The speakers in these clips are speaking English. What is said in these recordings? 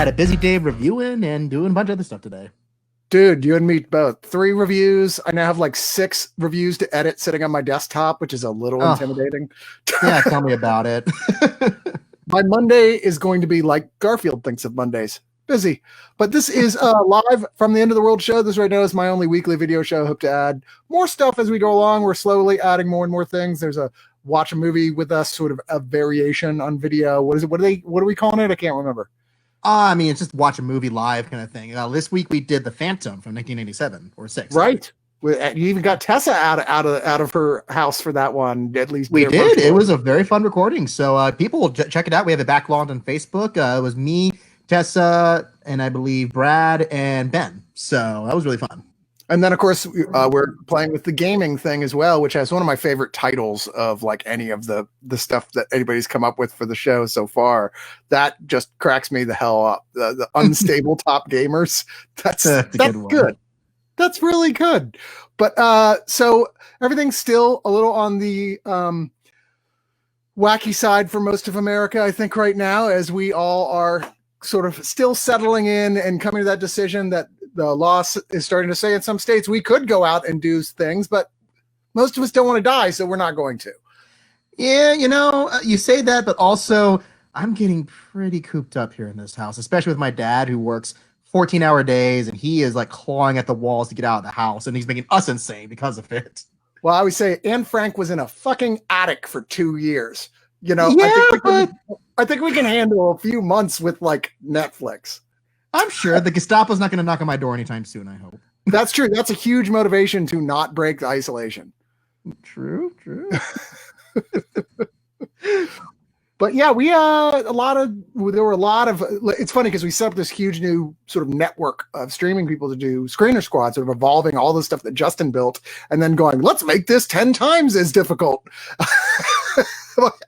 a busy day reviewing and doing a bunch of other stuff today. Dude, you and me both. 3 reviews. I now have like 6 reviews to edit sitting on my desktop, which is a little intimidating. Yeah, tell me about it. My Monday is going to be like Garfield thinks of Mondays. Busy. But this is live from the End of the World show. This right now is my only weekly video show. I hope to add more stuff as we go along. We're slowly adding more and more things. There's a watch a movie with us, sort of a variation on video. What is it? What are we calling it? I can't remember. I mean, it's just watch a movie live kind of thing. This week we did The Phantom from 1987 or 6. Right. You even got Tessa out of her house for that one. At least we did. It was a very fun recording. So people will check it out. We have it backlogged on Facebook. It was me, Tessa, and I believe Brad and Ben. So that was really fun. And then, of course, we're playing with the gaming thing as well, which has one of my favorite titles of like any of the stuff that anybody's come up with for the show so far. That just cracks me the hell up. The unstable top gamers. That's good. That's really good. But so everything's still a little on the wacky side for most of America, I think, right now, as we all are sort of still settling in and coming to that decision that the law is starting to say in some states we could go out and do things, but most of us don't want to die, so we're not going to. Yeah, you say that, but also I'm getting pretty cooped up here in this house, especially with my dad who works 14-hour days, and he is like clawing at the walls to get out of the house, and he's making us insane because of it. Well, I always say Anne Frank was in a fucking attic for 2 years. Yeah, I think we can handle a few months with like Netflix. I'm sure the Gestapo's not going to knock on my door anytime soon, I hope. That's true. That's a huge motivation to not break the isolation. True. But yeah, there were a lot of, it's funny because we set up this huge new sort of network of streaming people to do Screener Squad, sort of evolving all the stuff that Justin built and then going, let's make this 10 times as difficult.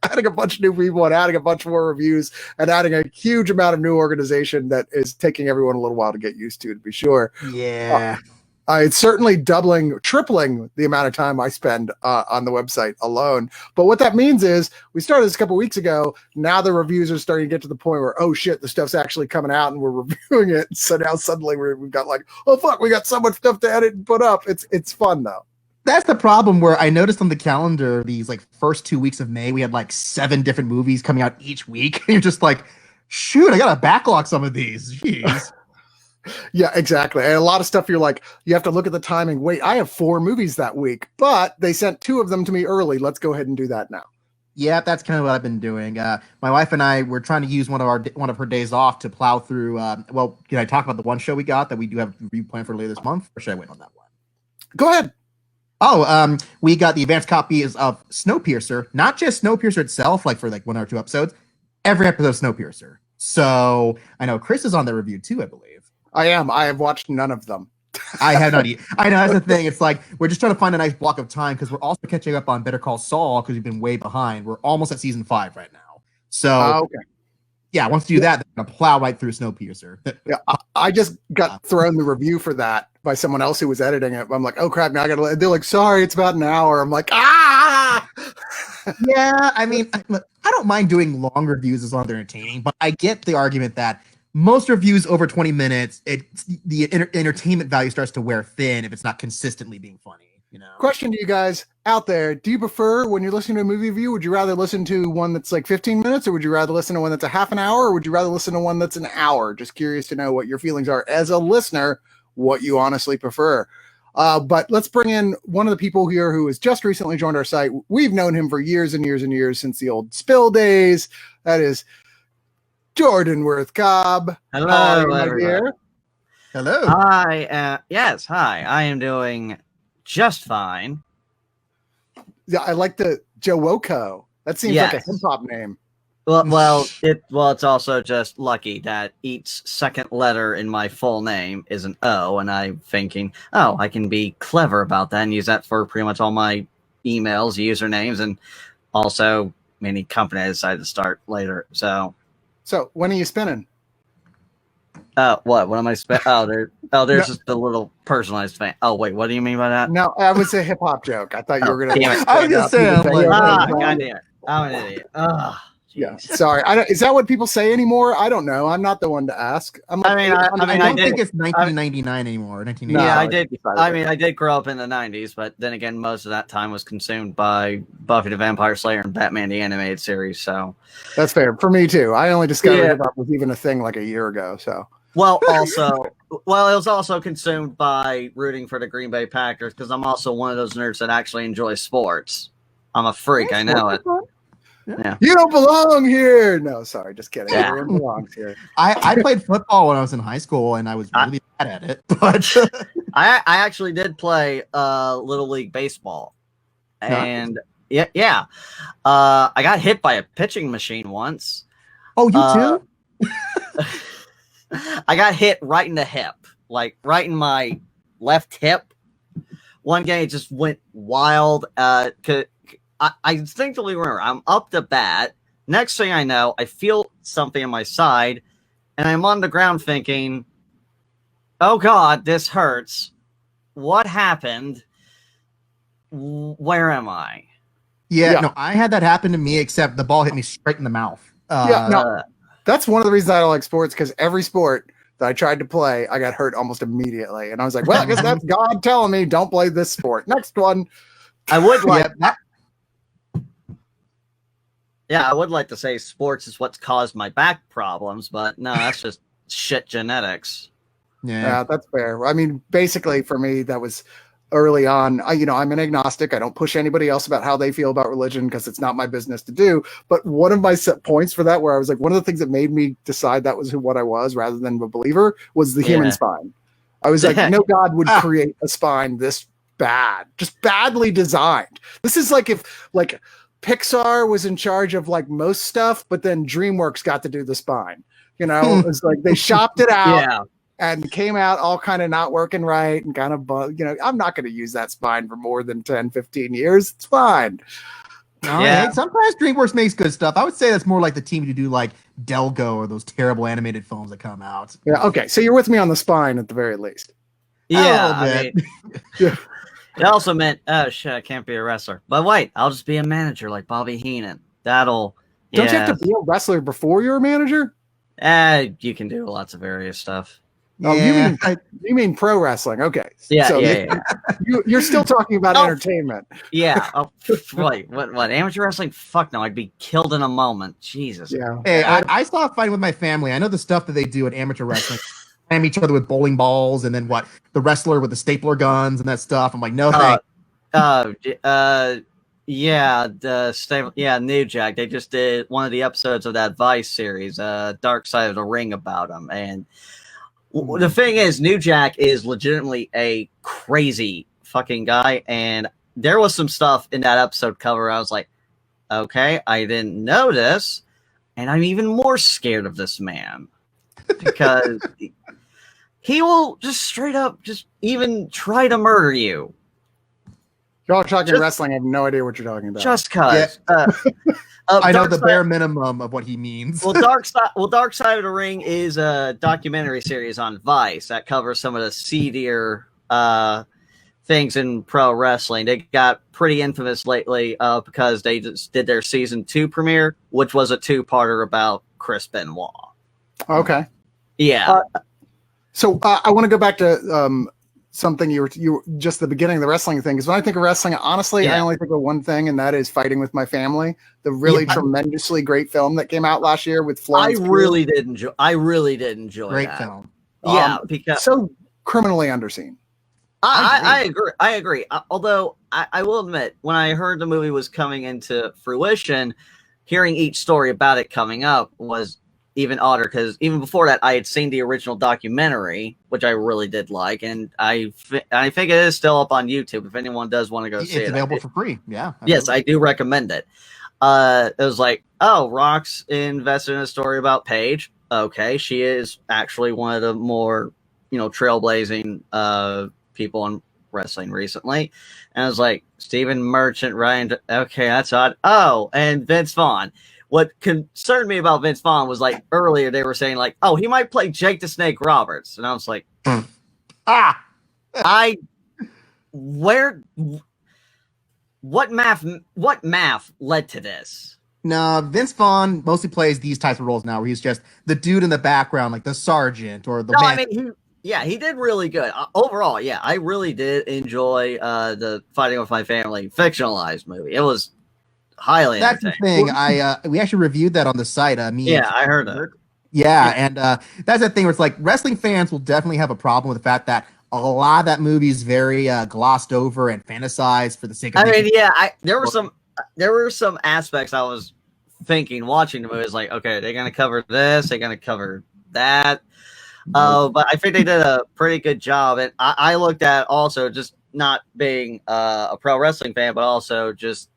Adding a bunch of new people and adding a bunch more reviews and adding a huge amount of new organization that is taking everyone a little while to get used to be sure. Yeah. It's certainly tripling the amount of time I spend on the website alone. But what that means is we started this a couple weeks ago. Now the reviews are starting to get to the point where, oh shit, the stuff's actually coming out and we're reviewing it. So now suddenly we've got like, oh fuck, we got so much stuff to edit and put up. It's fun though. That's the problem where I noticed on the calendar these like first 2 weeks of May, we had like 7 different movies coming out each week. And you're just like, shoot, I got to backlog some of these. Jeez. Yeah, exactly. And a lot of stuff you're like, you have to look at the timing. Wait, I have 4 movies that week, but they sent 2 of them to me early. Let's go ahead and do that now. Yeah, that's kind of what I've been doing. My wife and I were trying to use one of her days off to plow through. Can I talk about the one show we got that we do have a review plan for later this month, or should I wait on that one? Go ahead. Oh, we got the advanced copies of Snowpiercer, not just Snowpiercer itself, like for like 1 or 2 episodes, every episode of Snowpiercer. So I know Chris is on the review too, I believe. I am. I have watched none of them. I have not. I know that's the thing. It's like we're just trying to find a nice block of time because we're also catching up on Better Call Saul because we've been way behind. We're almost at season 5 right now. So okay. Yeah, once we do that, they're gonna plow right through Snowpiercer. Yeah, I just got thrown the review for that by someone else who was editing it. I'm like, oh crap! Now I gotta. They're like, sorry, it's about an hour. I'm like, ah. Yeah, I mean, I don't mind doing long reviews as long as they're entertaining, but I get the argument that most reviews over 20 minutes, the entertainment value starts to wear thin if it's not consistently being funny. Question to you guys out there: do you prefer when you're listening to a movie review? Would you rather listen to one that's like 15 minutes, or would you rather listen to one that's a half an hour, or would you rather listen to one that's an hour? Just curious to know what your feelings are as a listener, what you honestly prefer. But let's bring in one of the people here who has just recently joined our site. We've known him for years and years and years, since the old Spill days. That is Jordan Worth Cobb. Hello, my dear. Hello. Hi. Yes. Hi. I am doing just fine. Yeah, I like the Jowoko. That seems like a hip hop name. It's also just lucky that each second letter in my full name is an O, and I'm thinking, oh, I can be clever about that and use that for pretty much all my emails, usernames, and also many companies I decided to start later. So when are you spinning? What am I spinning? There's just the little personalized thing. Oh, wait, what do you mean by that? No, that was a hip hop joke. I thought you were going to. I was going to say, God damn it. I'm an idiot. Yeah, Jeez. sorry. Is that what people say anymore? I don't know. I'm not the one to ask. I'm like, I don't think did. it's 1999 anymore. No, 1989. Yeah, I it's did. 55. I mean, I did grow up in the '90s, but then again, most of that time was consumed by Buffy the Vampire Slayer and Batman the Animated Series. So, That's fair for me too. I only discovered Yeah. that was even a thing like a year ago. So well, it was also consumed by rooting for the Green Bay Packers because I'm also one of those nerds that actually enjoys sports. I'm a freak. I know it. Yeah. you don't belong here. No, sorry, just kidding. Yeah. Everyone belongs here. I played football when I was in high school, and I was really bad at it. But I actually did play Little League Baseball. And yeah. I got hit by a pitching machine once. oh, you too? I got hit right in the hip, like right in my left hip. One game just went wild. I distinctly remember I'm up to bat. Next thing I know, I feel something on my side, and I'm on the ground thinking, "Oh God, this hurts. What happened? Where am I?" Yeah, Yeah. no, I had that happen to me, except the ball hit me straight in the mouth. Yeah, no. That's one of the reasons I don't like sports, because every sport that I tried to play, I got hurt almost immediately. And I was like, well, I guess that's God telling me don't play this sport. Next one. I would like, Yeah, I would like to say sports is what's caused my back problems, but no, that's just shit genetics. Yeah, that's fair. I mean, basically for me, that was early on. I'm an agnostic. I don't push anybody else about how they feel about religion because it's not my business to do. But one of my set points for that, where I was like, one of the things that made me decide that was what I was rather than a believer, was the human spine. I was like, no God would create a spine this bad, just badly designed. This is like if Pixar was in charge of like most stuff, but then DreamWorks got to do the spine. It's like they shopped it out. Yeah. And came out all kind of not working right and kind of, I'm not going to use that spine for more than 10, 15 years. It's fine. Hey, sometimes DreamWorks makes good stuff. I would say that's more like the team to do like Delgo or those terrible animated films that come out. Yeah. Okay. So you're with me on the spine at the very least. Yeah. I mean, it also meant, oh shit, I can't be a wrestler. But wait, I'll just be a manager like Bobby Heenan. Don't you have to be a wrestler before you're a manager? You can do lots of various stuff. Oh, you mean pro wrestling? Okay. Yeah, so yeah. You're still talking about entertainment. Yeah. Oh, wait, what? Amateur wrestling? Fuck no, I'd be killed in a moment. Jesus. Yeah. Hey, I saw a fight with my family. I know the stuff that they do at amateur wrestling. Slam each other with bowling balls, and then the wrestler with the stapler guns and that stuff. I'm like, no thanks. New Jack. They just did one of the episodes of that Vice series, Dark Side of the Ring, about him. And the thing is, New Jack is legitimately a crazy fucking guy. And there was some stuff in that episode cover. I was like, okay, I didn't know this. And I'm even more scared of this man because he will just straight up just even try to murder you. Y'all talking wrestling. I have no idea what you're talking about. Just cause. Yeah. I know the Side, bare minimum of what he means. Dark Side of the Ring is a documentary series on Vice that covers some of the seedier things in pro wrestling. They got pretty infamous lately because they just did their season 2 premiere, which was a 2-parter about Chris Benoit. Okay. Yeah. So I want to go back to something you were just the beginning of the wrestling thing, because when I think of wrestling, honestly, I only think of one thing, and that is Fighting with My Family, the really tremendously great film that came out last year with Florence. I really did enjoy great that. film. Yeah, because so criminally underseen. I agree. Although I will admit, when I heard the movie was coming into fruition, hearing each story about it coming up was even odder, because even before that, I had seen the original documentary, which I really did like, and I think it is still up on YouTube if anyone does want to go see it. It's available for free. Yeah. Yes, I do recommend it. It was like, oh, Rock's invested in a story about Paige. Okay, she is actually one of the more, trailblazing people in wrestling recently. And I was like, Stephen Merchant, Ryan. Okay, that's odd. Oh, and Vince Vaughn. What concerned me about Vince Vaughn was like earlier they were saying like, oh, he might play Jake the Snake Roberts, and I was like, what math led to this? No, Vince Vaughn mostly plays these types of roles now, where he's just the dude in the background, like the sergeant or the No, I man. mean, he did really good. Overall, yeah, I really did enjoy the Fighting with My Family fictionalized movie. It was highly That's the entertaining. thing. We actually reviewed that on the site. Me and Yeah, I heard that. yeah, Yeah. and that's the thing where it's like wrestling fans will definitely have a problem with the fact that a lot of that movie is very glossed over and fantasized for the sake of I mean, making. yeah, there were some aspects I was thinking watching the movie. Is like, okay, they're gonna cover this, they're gonna cover that. But I think they did a pretty good job. And I looked at also just not being a pro wrestling fan, but also just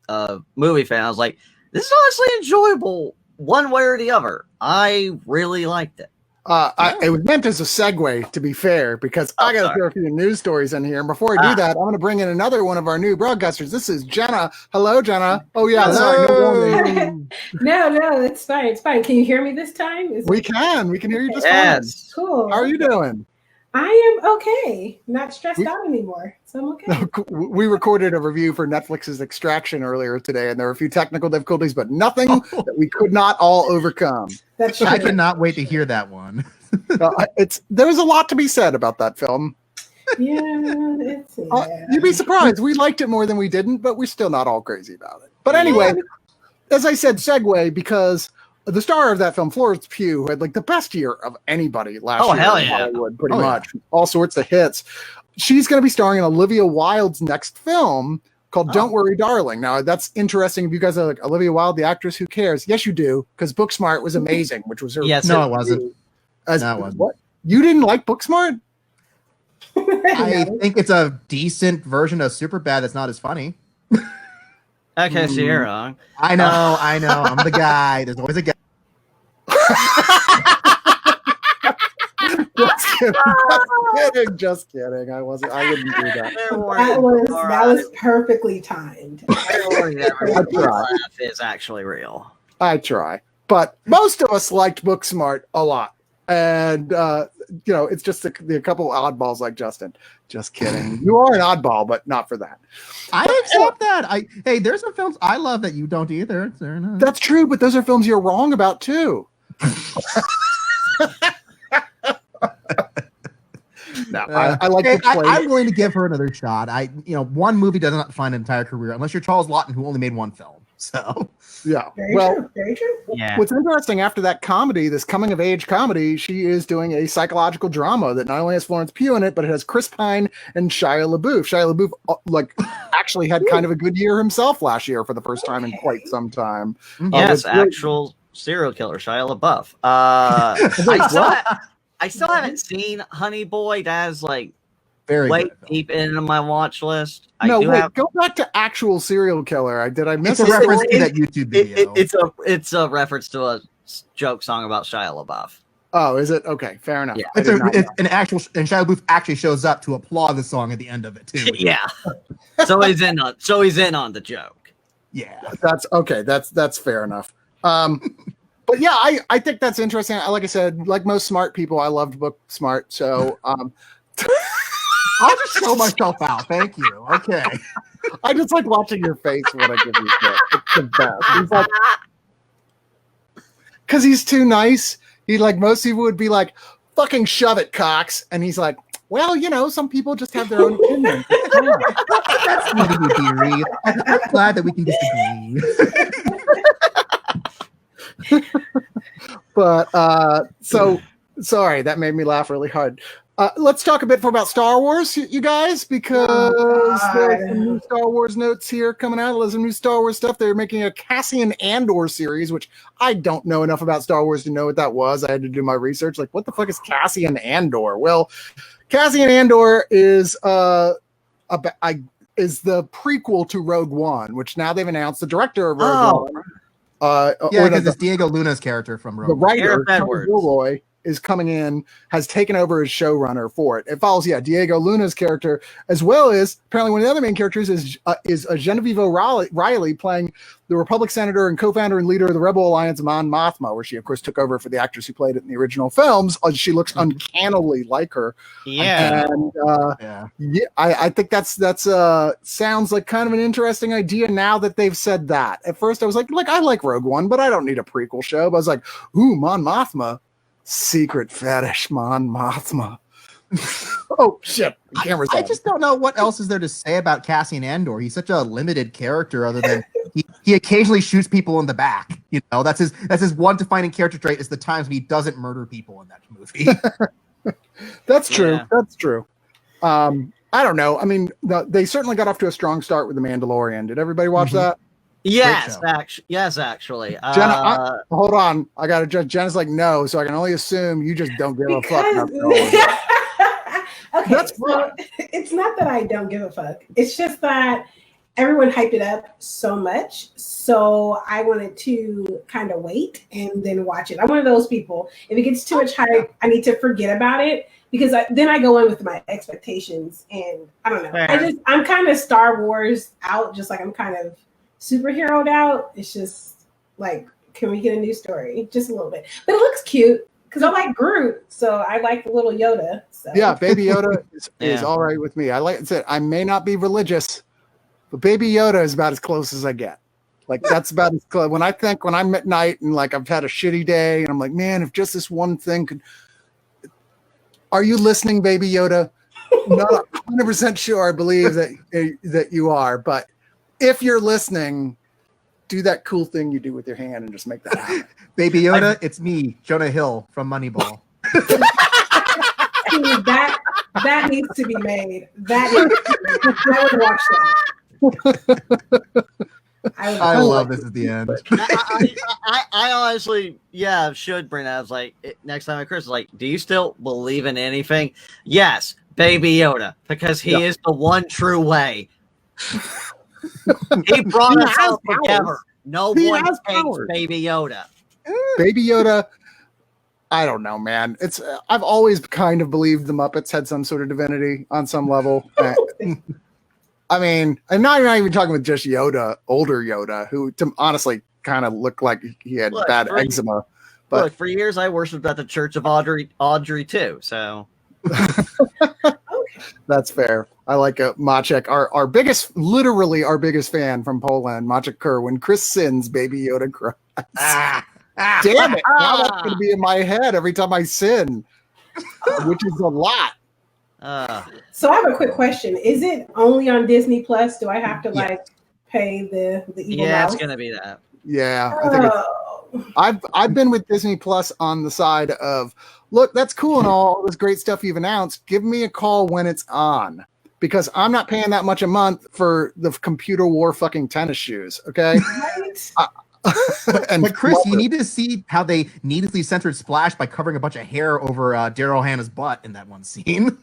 a movie fan. I was like, this is honestly enjoyable one way or the other. I really liked it. It was meant as a segue, to be fair, because I got to throw a few news stories in here. And before I do that, I'm going to bring in another one of our new broadcasters. This is Jena. Hello, Jena. Oh, yeah. Hello. Sorry. No warning. No, it's fine. It's fine. Can you hear me this time? We can hear you just Yes. fine. Cool. How are you doing? I am okay. Not stressed out anymore. So I'm okay. We recorded a review for Netflix's Extraction earlier today, and there were a few technical difficulties, but nothing that we could not all overcome. That's true. I cannot wait to hear that one. There was a lot to be said about that film. Yeah, You'd be surprised. We liked it more than we didn't, but we're still not all crazy about it. But anyway, as I said, segue, because the star of that film, Florence Pugh, who had like the best year of anybody last year hell in yeah. Hollywood, pretty much. All sorts of hits. She's going to be starring in Olivia Wilde's next film called Don't Worry, Darling. Now, that's interesting. If you guys are like, Olivia Wilde, the actress, who cares? Yes, you do, because Booksmart was amazing, which was her. Yes, No, it wasn't. No, it wasn't. What? You didn't like Booksmart? I think it's a decent version of Superbad that's not as funny. Okay, so you're wrong. I know. I'm the guy. There's always a guy. Just kidding. I wouldn't do that. That was perfectly timed. Laugh is actually real. I try. But most of us liked Booksmart a lot. And, it's just a couple oddballs like Justin. Just kidding. You are an oddball, but not for that. I accept that. Hey, there's some films I love that you don't either. Fair enough. That's true, but those are films you're wrong about, too. No, I like to play. I'm willing to give her another shot. One movie does not define an entire career unless you're Charles Lawton, who only made one film. So, yeah. Very true. Yeah. What's interesting, after that comedy, this coming of age comedy, she is doing a psychological drama that not only has Florence Pugh in it, but it has Chris Pine and Shia LaBeouf. Shia LaBeouf, actually had kind of a good year himself last year for the first time in quite some time. Yes, actual serial killer Shia LaBeouf. I still haven't seen Honey Boy. That's like very way good film. deep into my watch list. Go back to actual serial killer. Did I miss It's a reference to that YouTube video? It's a reference to a joke song about Shia LaBeouf. Oh, is it? Okay, fair enough. Yeah. It's an actual, and Shia LaBeouf actually shows up to applaud the song at the end of it too. Yeah. So he's in on the joke. Yeah. That's okay. That's fair enough. But yeah, I think that's interesting. Like I said, like most smart people, I loved Booksmart. So I'll just show myself out. Thank you. Okay. I just like watching your face when I give you shit. It's the best. He's like, because he's too nice. He most people would be like, "Fucking shove it, Cox," and he's like, "Well, some people just have their own opinion." That's not a good theory. I'm glad that we can disagree. But so sorry, that made me laugh really hard. Let's talk a bit more about Star Wars, you guys, because there's some new Star Wars notes here coming out. There's some new Star Wars stuff. They're making a Cassian Andor series, which I don't know enough about Star Wars to know what that was. I had to do my research. Like, what the fuck is Cassian Andor? Well, Cassian Andor is the prequel to Rogue One, which now they've announced the director of Rogue One. Because it's Diego Luna's character from Rogue One. The writer, Edwards. Gilroy, is coming in, has taken over as showrunner for it. It follows, Diego Luna's character, as well as apparently one of the other main characters is Genevieve O'Reilly playing the Republic senator and co-founder and leader of the Rebel Alliance, Mon Mothma, where she, of course, took over for the actress who played it in the original films. She looks uncannily like her. Yeah. And I think that's sounds like kind of an interesting idea now that they've said that. At first, I was like I like Rogue One, but I don't need a prequel show. But I was like, ooh, Mon Mothma, secret fetish, Mon Mothma. Oh shit! The camera's I on. just don't know what else is there to say about Cassian Andor. He's such a limited character, other than he occasionally shoots people in the back. You know, that's his one defining character trait is the times when he doesn't murder people in that movie. That's true. Yeah. That's true. I don't know. I mean, they certainly got off to a strong start with The Mandalorian. Did everybody watch that? Yes, actually. Jenna, hold on. I got to judge. Jenna's like, no, so I can only assume you just don't give a fuck. About okay, so it's not that I don't give a fuck. It's just that everyone hyped it up so much. So I wanted to kind of wait and then watch it. I'm one of those people. If it gets too much hype, I need to forget about it because then I go in with my expectations. And I don't know. Fair. I'm kind of Star Wars out, just like I'm kind of superheroed out. It's just like, can we get a new story? Just a little bit. But it looks cute because I like Groot. So I like the little Yoda. So. Yeah, Baby Yoda is all right with me. I said, I may not be religious, but Baby Yoda is about as close as I get. Like that's about as close. When I'm at night and like I've had a shitty day and I'm like, man, if just this one thing could. Are you listening, Baby Yoda? Not 100% sure. I believe that you are, but if you're listening, do that cool thing you do with your hand and just make that happen. Baby Yoda, it's me, Jonah Hill from Moneyball. That needs to be made. I would watch that. I love this at the end. I honestly, should bring that. I was like, next time at Chris is like, do you still believe in anything? Yes, Baby Yoda, because he is the one true way. He brought us out together. No one takes Baby Yoda. Baby Yoda, I don't know, man. I've always kind of believed the Muppets had some sort of divinity on some level. I mean, I'm not even talking with just Yoda, older Yoda, who honestly kind of looked like he had bad eczema. But look, for years I worshipped at the Church of Audrey too. So that's fair. I like Maciek, our biggest fan from Poland, Maciek Kerr. When Chris sins, Baby Yoda cries. Damn it! Now that's going to be in my head every time I sin, which is a lot. So I have a quick question. Is it only on Disney Plus? Do I have to pay the evil mouse? It's gonna be that. Yeah, I think I've been with Disney Plus on the side of, look, that's cool and all this great stuff you've announced. Give me a call when it's on, because I'm not paying that much a month for the computer war fucking tennis shoes. Okay. But Chris, you need to see how they needlessly censored Splash by covering a bunch of hair over Daryl Hannah's butt in that one scene.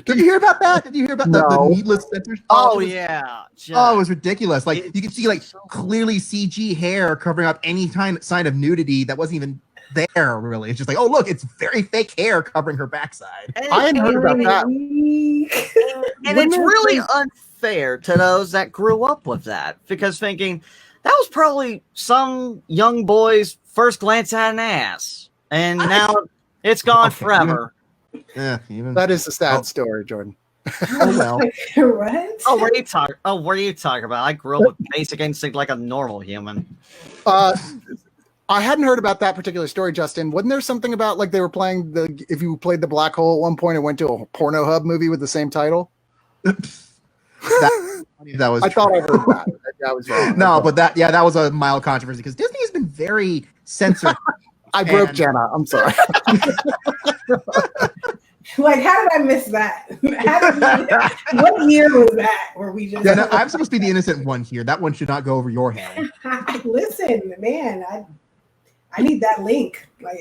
Did you hear about that? Did you hear about the needless censorship? Oh yeah. Oh, it was ridiculous. Like you could see clearly CG hair covering up any sign of nudity that wasn't even there. Really, it's just like, oh look, it's very fake hair covering her backside. I hadn't heard about that. And it's really unfair to those that grew up with that, because thinking that was probably some young boy's first glance at an ass, and now it's gone forever. Yeah, that is a sad story, Jordan. Oh well. What? Oh, what are you talking about? I grew up with Basic Instinct like a normal human. I hadn't heard about that particular story, Justin. Wasn't there something about like they were playing if you played the Black Hole at one point, it went to a Pornhub movie with the same title? That was. I thought I heard that. I was wrong. No, but that was a mild controversy because Disney has been very censored. I broke Jenna. I'm sorry. Like, how did I miss that? What year was that? Where we just? Yeah, no, I'm supposed to be the innocent one here. That one should not go over your head. Listen, man, I need that link. Like,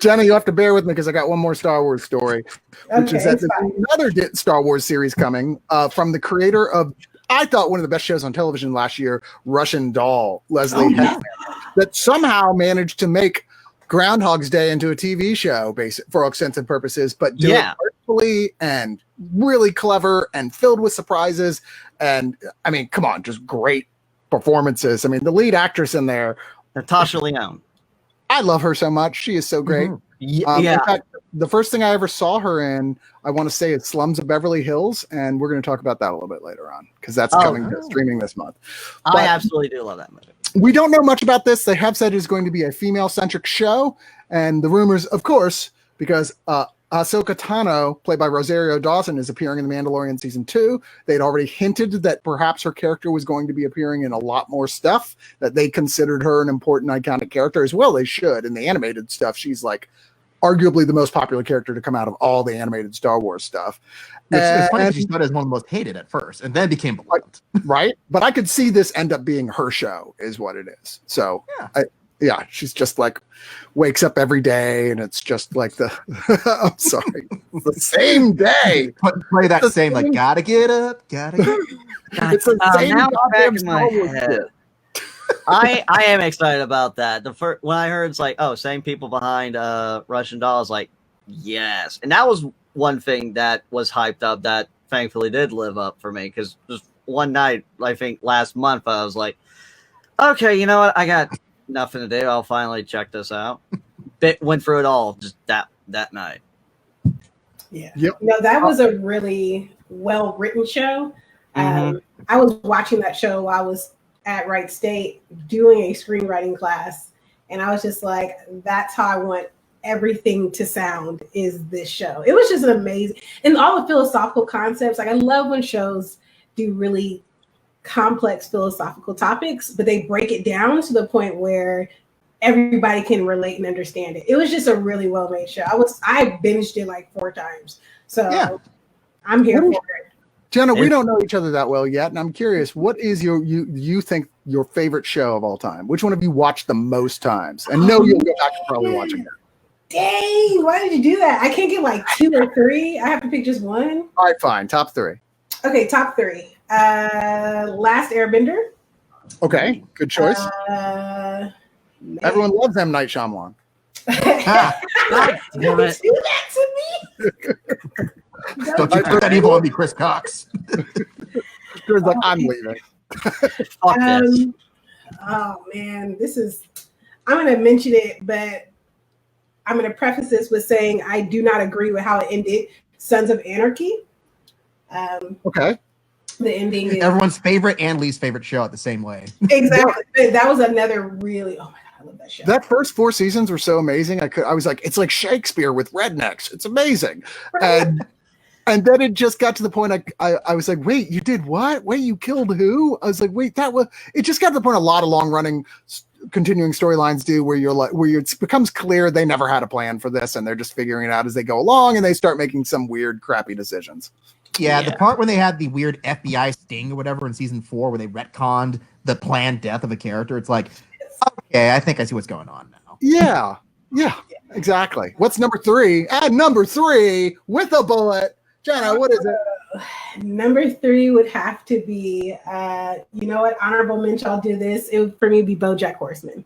Jenna, you have to bear with me because I got one more Star Wars story, which is that there's another Star Wars series coming from the creator of, I thought, one of the best shows on television last year, Russian Doll, Leslie Heckman, that somehow managed to make Groundhog's Day into a TV show, for all extents and purposes, but do it artfully and really clever and filled with surprises. And I mean, come on, just great performances. I mean, the lead actress in there, Natasha Lyonne. I love her so much. She is so great. Yeah. In fact, the first thing I ever saw her in, I want to say, is Slums of Beverly Hills, and we're going to talk about that a little bit later on because that's coming to streaming this month. But I absolutely do love that movie. we don't know much about this. They have said it's going to be a female-centric show, and the rumors, of course, because Ahsoka Tano, played by Rosario Dawson, is appearing in The Mandalorian Season 2. They'd already hinted that perhaps her character was going to be appearing in a lot more stuff, that they considered her an important, iconic character as well. They should. In the animated stuff, she's like arguably the most popular character to come out of all the animated Star Wars stuff. It's funny because she started as one of the most hated at first and then became beloved. Right? But I could see this end up being her show is what it is. So yeah, she's just like wakes up every day and it's just like I'm sorry, the same day. Play that same like gotta get up, gotta get up. It's the same now back goddamn in my Star Wars head. shit. I am excited about that. When I heard it's like, oh, same people behind Russian Doll, I was like, yes. And that was one thing that was hyped up that thankfully did live up for me because just one night, I think last month, I was like, okay, you know what? I got nothing to do. I'll finally check this out. Went through it all just that night. Yeah. Yep. No, that was a really well written show. I was watching that show while I was at Wright State doing a screenwriting class, and I was just like, that's how I want everything to sound is this show. It was just an amazing, and all the philosophical concepts. Like I love when shows do really complex philosophical topics, but they break it down to the point where everybody can relate and understand it. It was just a really well made show. I binged it like 4 times. So I'm here for it. Jenna, we don't know each other that well yet, and I'm curious, what is you think your favorite show of all time? Which one have you watched the most times? And no, you'll go back to probably watching it. Dang, why did you do that? I can't get like 2 or 3. I have to pick just one. All right, fine. Top 3. Okay, top 3. Last Airbender. Okay, good choice. Everyone loves M. Night Shyamalan. God damn it. Do that to me. Don't you put that evil on me, Chris Cox. Drew's like, I'm leaving. Fuck this. Oh man, I'm going to mention it, but I'm going to preface this with saying I do not agree with how it ended. Sons of Anarchy. Okay. The ending is Everyone's favorite and least favorite show at the same way. exactly. That was another really, oh my God, I love that show. That first 4 seasons were so amazing. I was like, it's like Shakespeare with rednecks. It's amazing. And then it just got to the point I was like, wait, you did what? Wait, you killed who? I was like, wait, it just got to the point a lot of long running continuing storylines do where it becomes clear they never had a plan for this and they're just figuring it out as they go along and they start making some weird, crappy decisions. Yeah, the part when they had the weird FBI sting or whatever in season 4 where they retconned the planned death of a character, it's like, okay, I think I see what's going on now. Yeah, exactly. What's number 3? At number 3 with a bullet. Jenna, what is it? Number 3 would have to be, you know what? Honorable mention, I'll do this. It would, for me, be BoJack Horseman.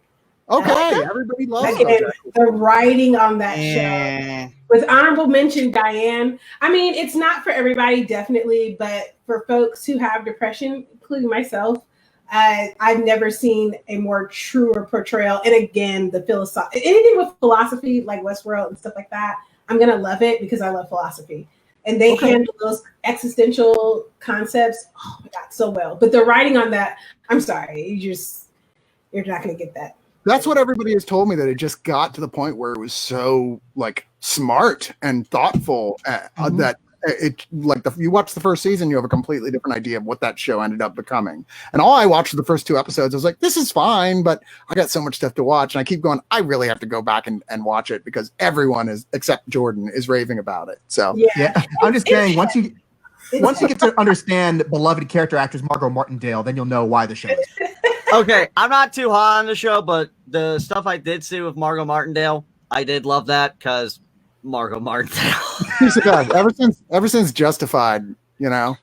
Okay, everybody loves the writing on that show. With honorable mention, Diane. I mean, it's not for everybody, definitely, but for folks who have depression, including myself, I've never seen a more truer portrayal. And again, anything with philosophy, like Westworld and stuff like that, I'm gonna love it because I love philosophy. And they handle those existential concepts, oh my God, so well. But the writing on that, I'm sorry, you're not gonna get that. That's what everybody has told me, that it just got to the point where it was so like smart and thoughtful that it like you watch the first season, you have a completely different idea of what that show ended up becoming. And all I watched the first 2 episodes, I was like, this is fine, but I got so much stuff to watch. And I keep going, I really have to go back and watch it because everyone except Jordan is raving about it. So yeah. I'm just saying, once you get to understand beloved character actress Margot Martindale, then you'll know why the show is. Okay, I'm not too hot on the show, but the stuff I did see with Margot Martindale, I did love that because Margot Martindale. She's the best. Ever since Justified, you know.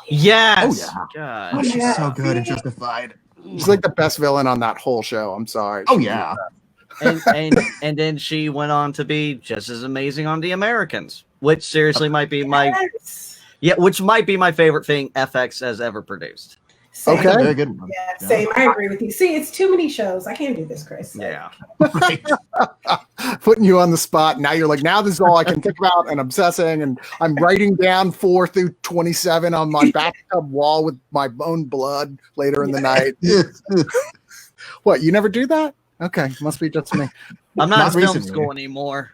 Yes. Oh yeah. God. Oh, she's so good and Justified. She's like the best villain on that whole show. I'm sorry. Oh yeah. and then she went on to be just as amazing on The Americans, which seriously might be which might be my favorite thing FX has ever produced. Same. Okay. Very good one. Yeah, same. I agree with you. See, it's too many shows. I can't do this, Chris. Yeah. Right. Putting you on the spot. Now you're like, now this is all I can think about and obsessing, and I'm writing down 4 through 27 on my bathtub wall with my own blood later in the night. What, you never do that? Okay, must be just me. I'm Not not in film recently. school anymore.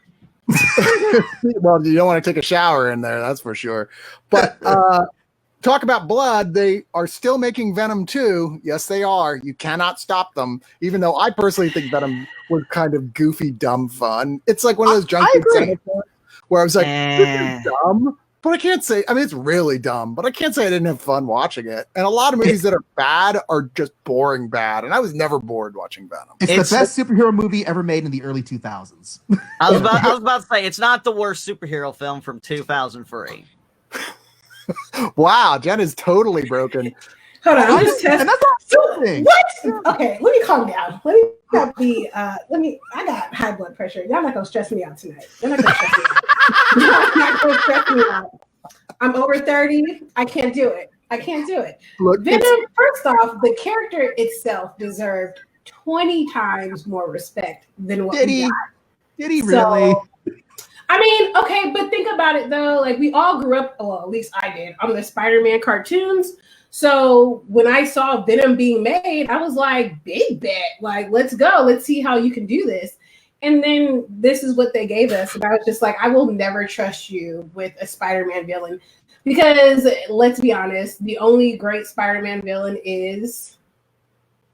Well, you don't want to take a shower in there, that's for sure. But talk about blood. They are still making Venom 2. Yes, they are. You cannot stop them. Even though I personally think Venom was kind of goofy, dumb fun. It's like one of those junk food sandwiches where I was like, this is dumb. But I can't say, I mean, it's really dumb, but I can't say I didn't have fun watching it. And a lot of movies that are bad are just boring bad. And I was never bored watching Venom. It's the best superhero movie ever made in the early 2000s. I was about to say it's not the worst superhero film from 2003. Wow, Jen is totally broken. Hold on, I'm just testing. And that's not something. What? Okay, let me calm down. Let me not be. I got high blood pressure. Y'all not gonna stress me out tonight. You're not gonna stress me out. You're not gonna stress me out. I'm over 30. I can't do it. Look, Venom. First off, the character itself deserved 20 times more respect than what Did we he? got. Did he really? I mean, okay, but think about it though. Like we all grew up, well, at least I did, on the Spider-Man cartoons. So when I saw Venom being made, I was like, big bet. Like, let's go. Let's see how you can do this. And then this is what they gave us. And I was just like, I will never trust you with a Spider-Man villain. Because let's be honest, the only great Spider-Man villain is...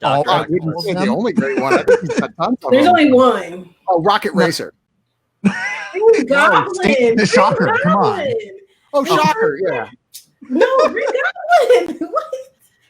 I wouldn't say the only great one. I think he's got tons of There's them. only one. Oh, Rocket Racer. Green Goblin. The Shocker, Green come on. Goblin. Oh, Shocker, yeah. No, Green Goblin. What?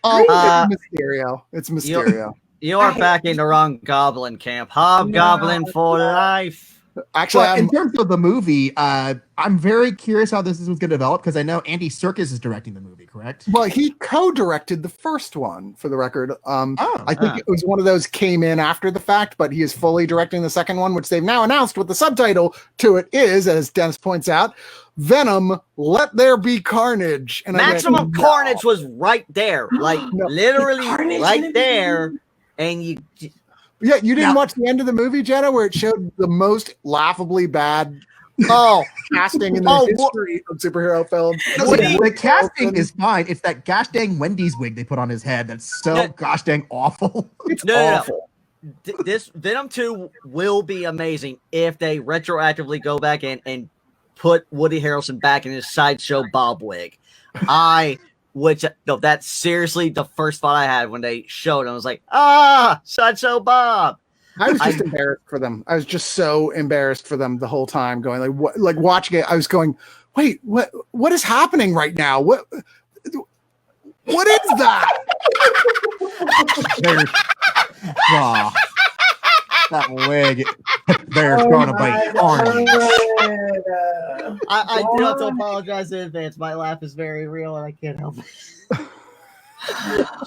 Oh, it's Mysterio. It's Mysterio. You are backing the wrong Goblin camp. Hobgoblin for life. Actually, But in terms of the movie, I'm very curious how this was going to develop because I know Andy Serkis is directing the movie, correct? well, he co-directed the first one, for the record. I think it was one of those came in after the fact, but he is fully directing the second one, which they've now announced what the subtitle to it is, as Dennis points out, Venom, Let There Be Carnage. And Maximum Carnage was right there. Like, No. literally Carnage right in the there. And you... Yeah, you didn't watch the end of the movie, Jenna, where it showed the most laughably bad casting in the history of superhero films. The casting is fine. It's that gosh dang Wendy's wig they put on his head that's so gosh dang awful. It's No. awful. This Venom 2 will be amazing if they retroactively go back in and put Woody Harrelson back in his sideshow Bob wig. That's seriously the first thought I had when they showed him. I was like, sideshow Bob. I was just embarrassed for them. I was just so embarrassed for them the whole time, going like watching it. I was going, wait, what is happening right now? What is that? That wig. There's gonna be orange. I do have to apologize in advance. My laugh is very real and I can't help it.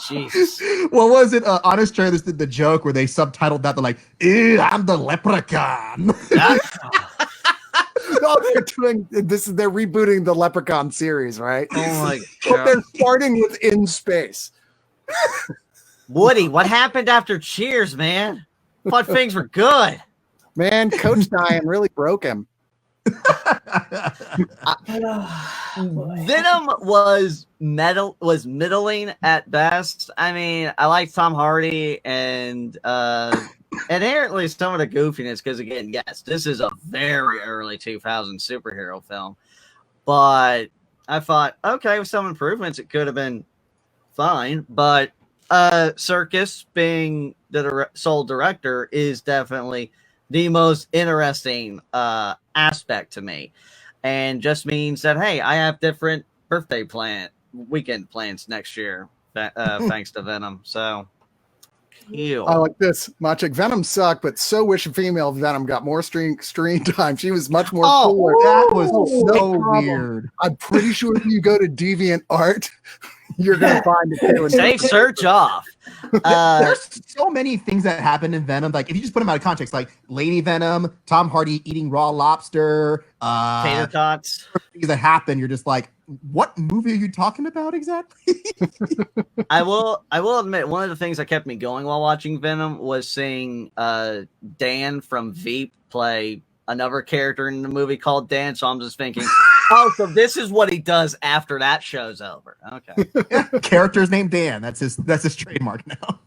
Jesus. What was it? Honest Trailers did the joke where they subtitled that. They're like, "Ew, I'm the leprechaun." No, they're doing this. They're rebooting the Leprechaun series, right? Oh my But god. they're starting with In Space. Woody, what happened after Cheers, man? Thought things were good. Man, Coach Diane really broke him. Venom was middling at best. I mean, I like Tom Hardy and inherently some of the goofiness because, again, yes, this is a very early 2000 superhero film. But I thought, okay, with some improvements, it could have been fine. But Serkis, being the sole director, is definitely the most interesting aspect to me. And just means that, hey, I have different weekend plans next year, thanks to Venom. So, I like this. Machik, Venom sucked, but so wish female Venom got more screen time. She was much more cooler. That was No so problem. weird. I'm pretty sure if you go to DeviantArt, you're going to find it too. say search off. There's so many things that happen in Venom. Like if you just put them out of context, like Lady Venom, Tom Hardy eating raw lobster, Tater tots. things that happen. You're just like, what movie are you talking about exactly? I will admit, one of the things that kept me going while watching Venom was seeing Dan from Veep play another character in the movie called Dan. So I'm just thinking, oh, so this is what he does after that show's over. Okay. Yeah, character's named Dan. That's his trademark now.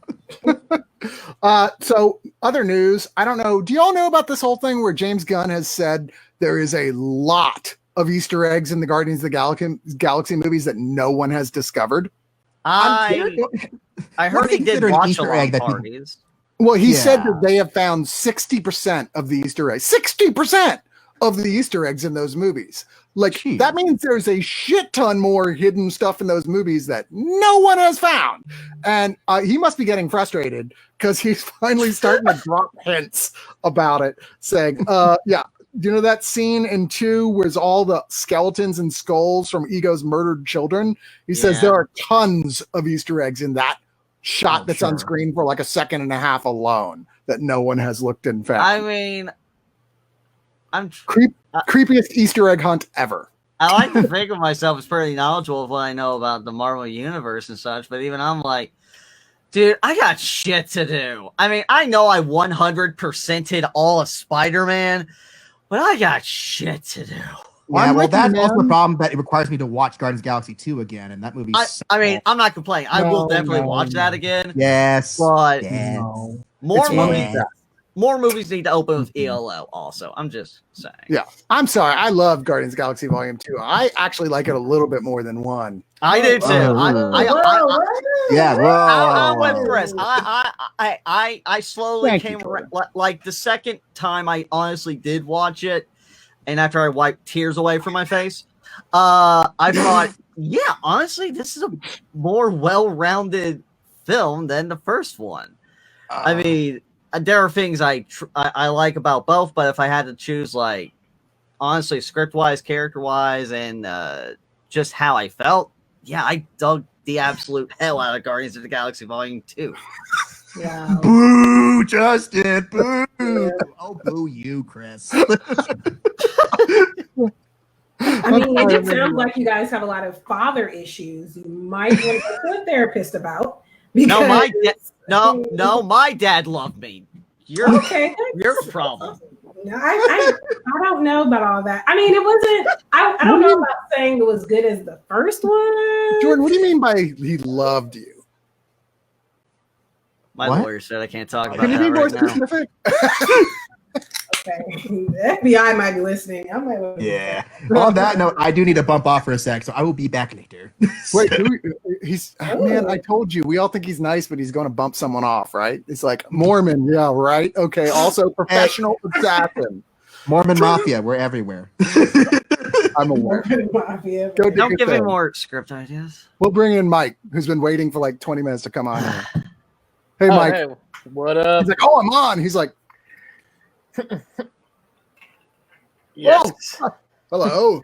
So other news, I don't know. Do y'all know about this whole thing where James Gunn has said there is a lot of Easter eggs in the Guardians of the Galaxy movies that no one has discovered? I heard he did watch along parties. Well, he said that they have found 60% of the Easter eggs. 60% of the Easter eggs in those movies. Like, jeez. That means there's a shit ton more hidden stuff in those movies that no one has found. And he must be getting frustrated because he's finally starting to drop hints about it, saying, yeah, you know that scene in 2 where's all the skeletons and skulls from Ego's murdered children? He says there are tons of Easter eggs in that shot that's on screen for like a second and a half alone that no one has looked and found. I mean, creepiest Easter egg hunt ever. I like to think of myself as pretty knowledgeable of what I know about the Marvel Universe and such, but even I'm like, dude, I got shit to do. I mean, I know I 100%ed all of Spider-Man, but I got shit to do. Yeah, well, that's also the problem that it requires me to watch Guardians of the Galaxy 2 again, and that movie. I mean, I'm not complaining. I will definitely watch that again. Yes, but more movies need to open with ELO. Also, I'm just saying. Yeah, I'm sorry. I love Guardians of the Galaxy Volume 2. I actually like it a little bit more than 1. I do too. I'm impressed. I slowly came around. Like the second time I honestly did watch it, and after I wiped tears away from my face, I thought, yeah, honestly, this is a more well-rounded film than the first one. I mean, there are things I like about both, but if I had to choose, like, honestly, script-wise, character-wise, and just how I felt, yeah, I dug the absolute hell out of Guardians of the Galaxy Volume 2. Yeah. Boo, Justin, boo. Oh, boo you, Chris. I mean, it just sounds like you guys have a lot of father issues. You might want to go to a therapist about. No, my dad loved me. You're okay. You're the problem. No, I don't know about all that. I mean, it wasn't. I don't know about saying it was good as the first one. Jordan, what do you mean by he loved you? My lawyer said I can't talk about that right now. Okay, the FBI might be listening. Yeah. On that note, I do need to bump off for a sec, so I will be back later. Wait, man, I told you. We all think he's nice, but he's going to bump someone off, right? It's like Mormon, yeah, right? Okay, also professional assassin. Mormon Mafia, we're everywhere. I'm aware. Don't give me more script ideas. We'll bring in Mike, who's been waiting for like 20 minutes to come on here. Hey, Mike. Hey, what up? He's like, oh, I'm on. He's like, yes. Oh, hello.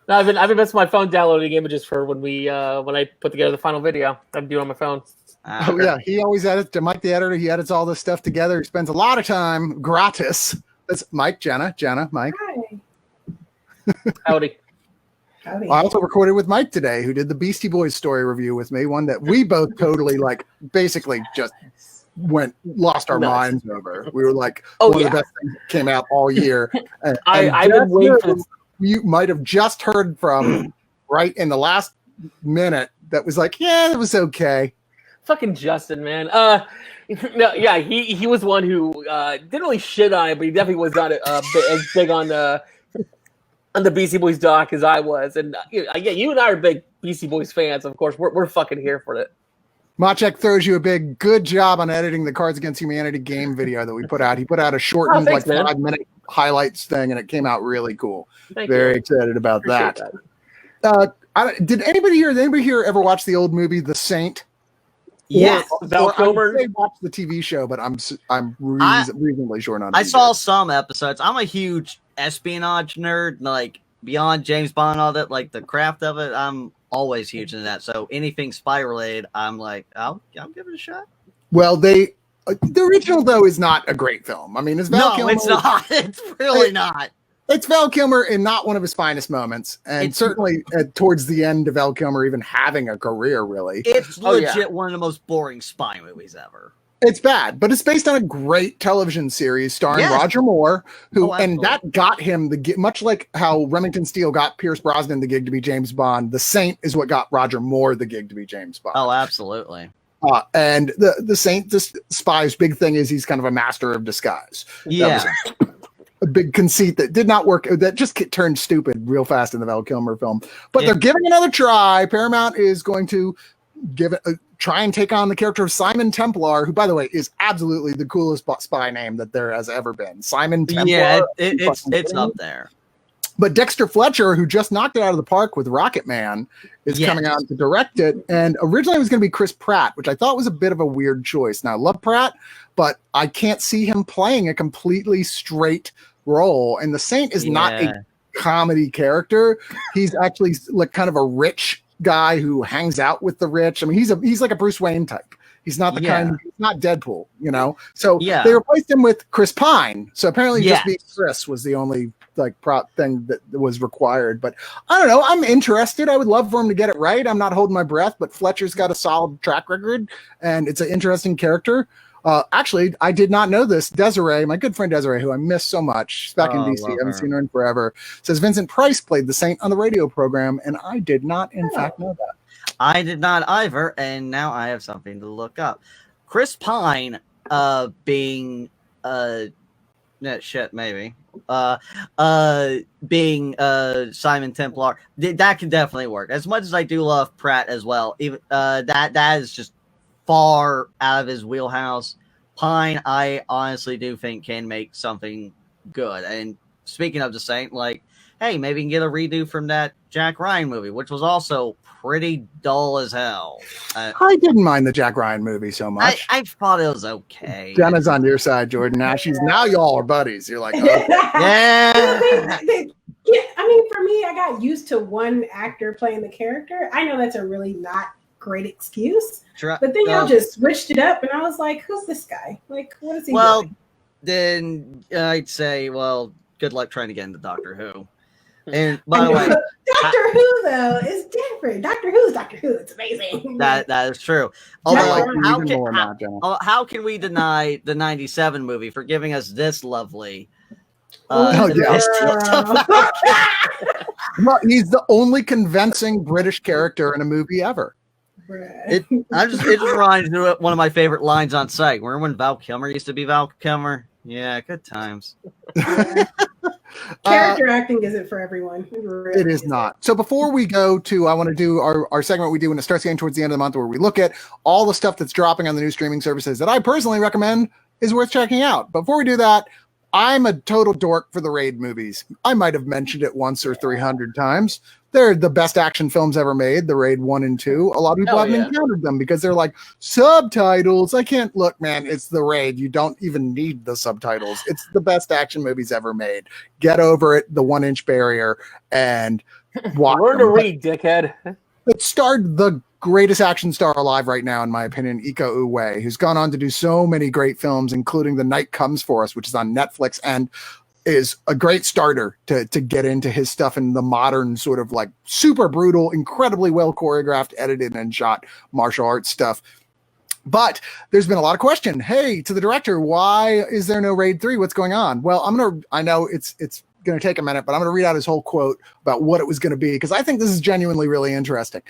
No, I've been messing my phone downloading images for when I put together the final video. I'm doing on my phone. Oh yeah, he always edits. To Mike the editor, he edits all this stuff together. He spends a lot of time gratis. That's Mike, Jena, Mike. Hi. Howdy. Howdy. I also recorded with Mike today, who did the Beastie Boys story review with me. One that we both totally basically just lost our minds over. We were like, one of the best things that came out all year. I've been waiting for this. You might have just heard from right in the last minute that was like, yeah, it was okay. Fucking Justin, man. No, yeah, he was one who didn't really shit on it, but he definitely was not as big on the Beastie Boys doc as I was. And yeah, you and I are big Beastie Boys fans. Of course, we're fucking here for it. Machek throws you a big good job on editing the Cards Against Humanity game video that we put out. He put out a shortened 5-minute highlights thing, and it came out really cool. Very excited about that. Did anybody here ever watch the old movie The Saint? Yes, Val Kilmer. I watched the TV show, but I'm reasonably short on it. I saw some episodes. I'm a huge espionage nerd, like beyond James Bond, all that, like the craft of it. I'm always huge into that. So anything spy related, I'm like, I'll give it a shot. Well, the original though is not a great film. I mean, it's Val Kilmer. It's not. It's really not. It's Val Kilmer in not one of his finest moments, and certainly towards the end of Val Kilmer even having a career, really. It's legit one of the most boring spy movies ever. It's bad, but it's based on a great television series starring Roger Moore, and that got him the much like how Remington Steele got Pierce Brosnan the gig to be James Bond. The Saint is what got Roger Moore the gig to be James Bond. Oh, absolutely. And the Saint, this spy's big thing is he's kind of a master of disguise. Yeah. A big conceit that did not work, that just turned stupid real fast in the Val Kilmer film. But they're giving another try. Paramount is going to give it try and take on the character of Simon Templar, who, by the way, is absolutely the coolest spy name that there has ever been. Simon Templar. Yeah, it's up there. But Dexter Fletcher, who just knocked it out of the park with Rocket Man, is coming out to direct it. And originally it was going to be Chris Pratt, which I thought was a bit of a weird choice. Now, I love Pratt, but I can't see him playing a completely straight role. And the Saint is not a comedy character. He's actually like kind of a rich guy who hangs out with the rich. I mean, he's like a Bruce Wayne type. He's not the kind. He's not Deadpool, you know. So they replaced him with Chris Pine. So apparently, just being Chris was the only like prop thing that was required. But I don't know. I'm interested. I would love for him to get it right. I'm not holding my breath, but Fletcher's got a solid track record, and it's an interesting character. Actually, I did not know this. Desiree, my good friend Desiree, who I miss so much, she's back in DC. I haven't seen her in forever. Says Vincent Price played the Saint on the radio program, and I did not, in fact, know that. I did not either, and now I have something to look up. Chris Pine, being maybe being Simon Templar, that can definitely work. As much as I do love Pratt as well, even that is just far out of his wheelhouse. Pine, I honestly do think can make something good. And speaking of the Saint, like, hey, maybe we can get a redo from that Jack Ryan movie, which was also pretty dull as hell. I didn't mind the Jack Ryan movie so much. I thought it was okay. Jenna's on your side, Jordan. Now y'all are buddies. You're like, okay. I mean, for me, I got used to one actor playing the character. I know that's a really not great excuse, but then y'all just switched it up, and I was like, who's this guy? Like, what is he doing? Then I'd say, well, good luck trying to get into Doctor Who. And by the way, Doctor Who though is different. Doctor Who's Doctor Who. It's amazing. That is true. Although, how can we deny the '97 movie for giving us this lovely? Well, he's the only convincing British character in a movie ever. It just reminds me of one of my favorite lines on site. Remember when Val Kilmer used to be Val Kilmer? Yeah, good times. Character acting isn't for everyone. It is not. So before we go to, I want to do our segment we do when it starts getting towards the end of the month, where we look at all the stuff that's dropping on the new streaming services that I personally recommend is worth checking out. Before we do that, I'm a total dork for the Raid movies. I might have mentioned it once or 300 times. They're the best action films ever made, the Raid 1 and 2. A lot of people haven't encountered them because they're like, subtitles. I can't look, man. It's the Raid. You don't even need the subtitles. It's the best action movies ever made. Get over it, the 1-inch barrier, and watch Learn to read, dickhead. It starred the greatest action star alive right now, in my opinion, Iko Uwais, who's gone on to do so many great films, including The Night Comes For Us, which is on Netflix, and is a great starter to get into his stuff in the modern sort of like super brutal, incredibly well choreographed, edited, and shot martial arts stuff. But there's been a lot of question. Hey, to the director, why is there no Raid 3? What's going on? Well, I know it's going to take a minute, but I'm going to read out his whole quote about what it was going to be, because I think this is genuinely really interesting.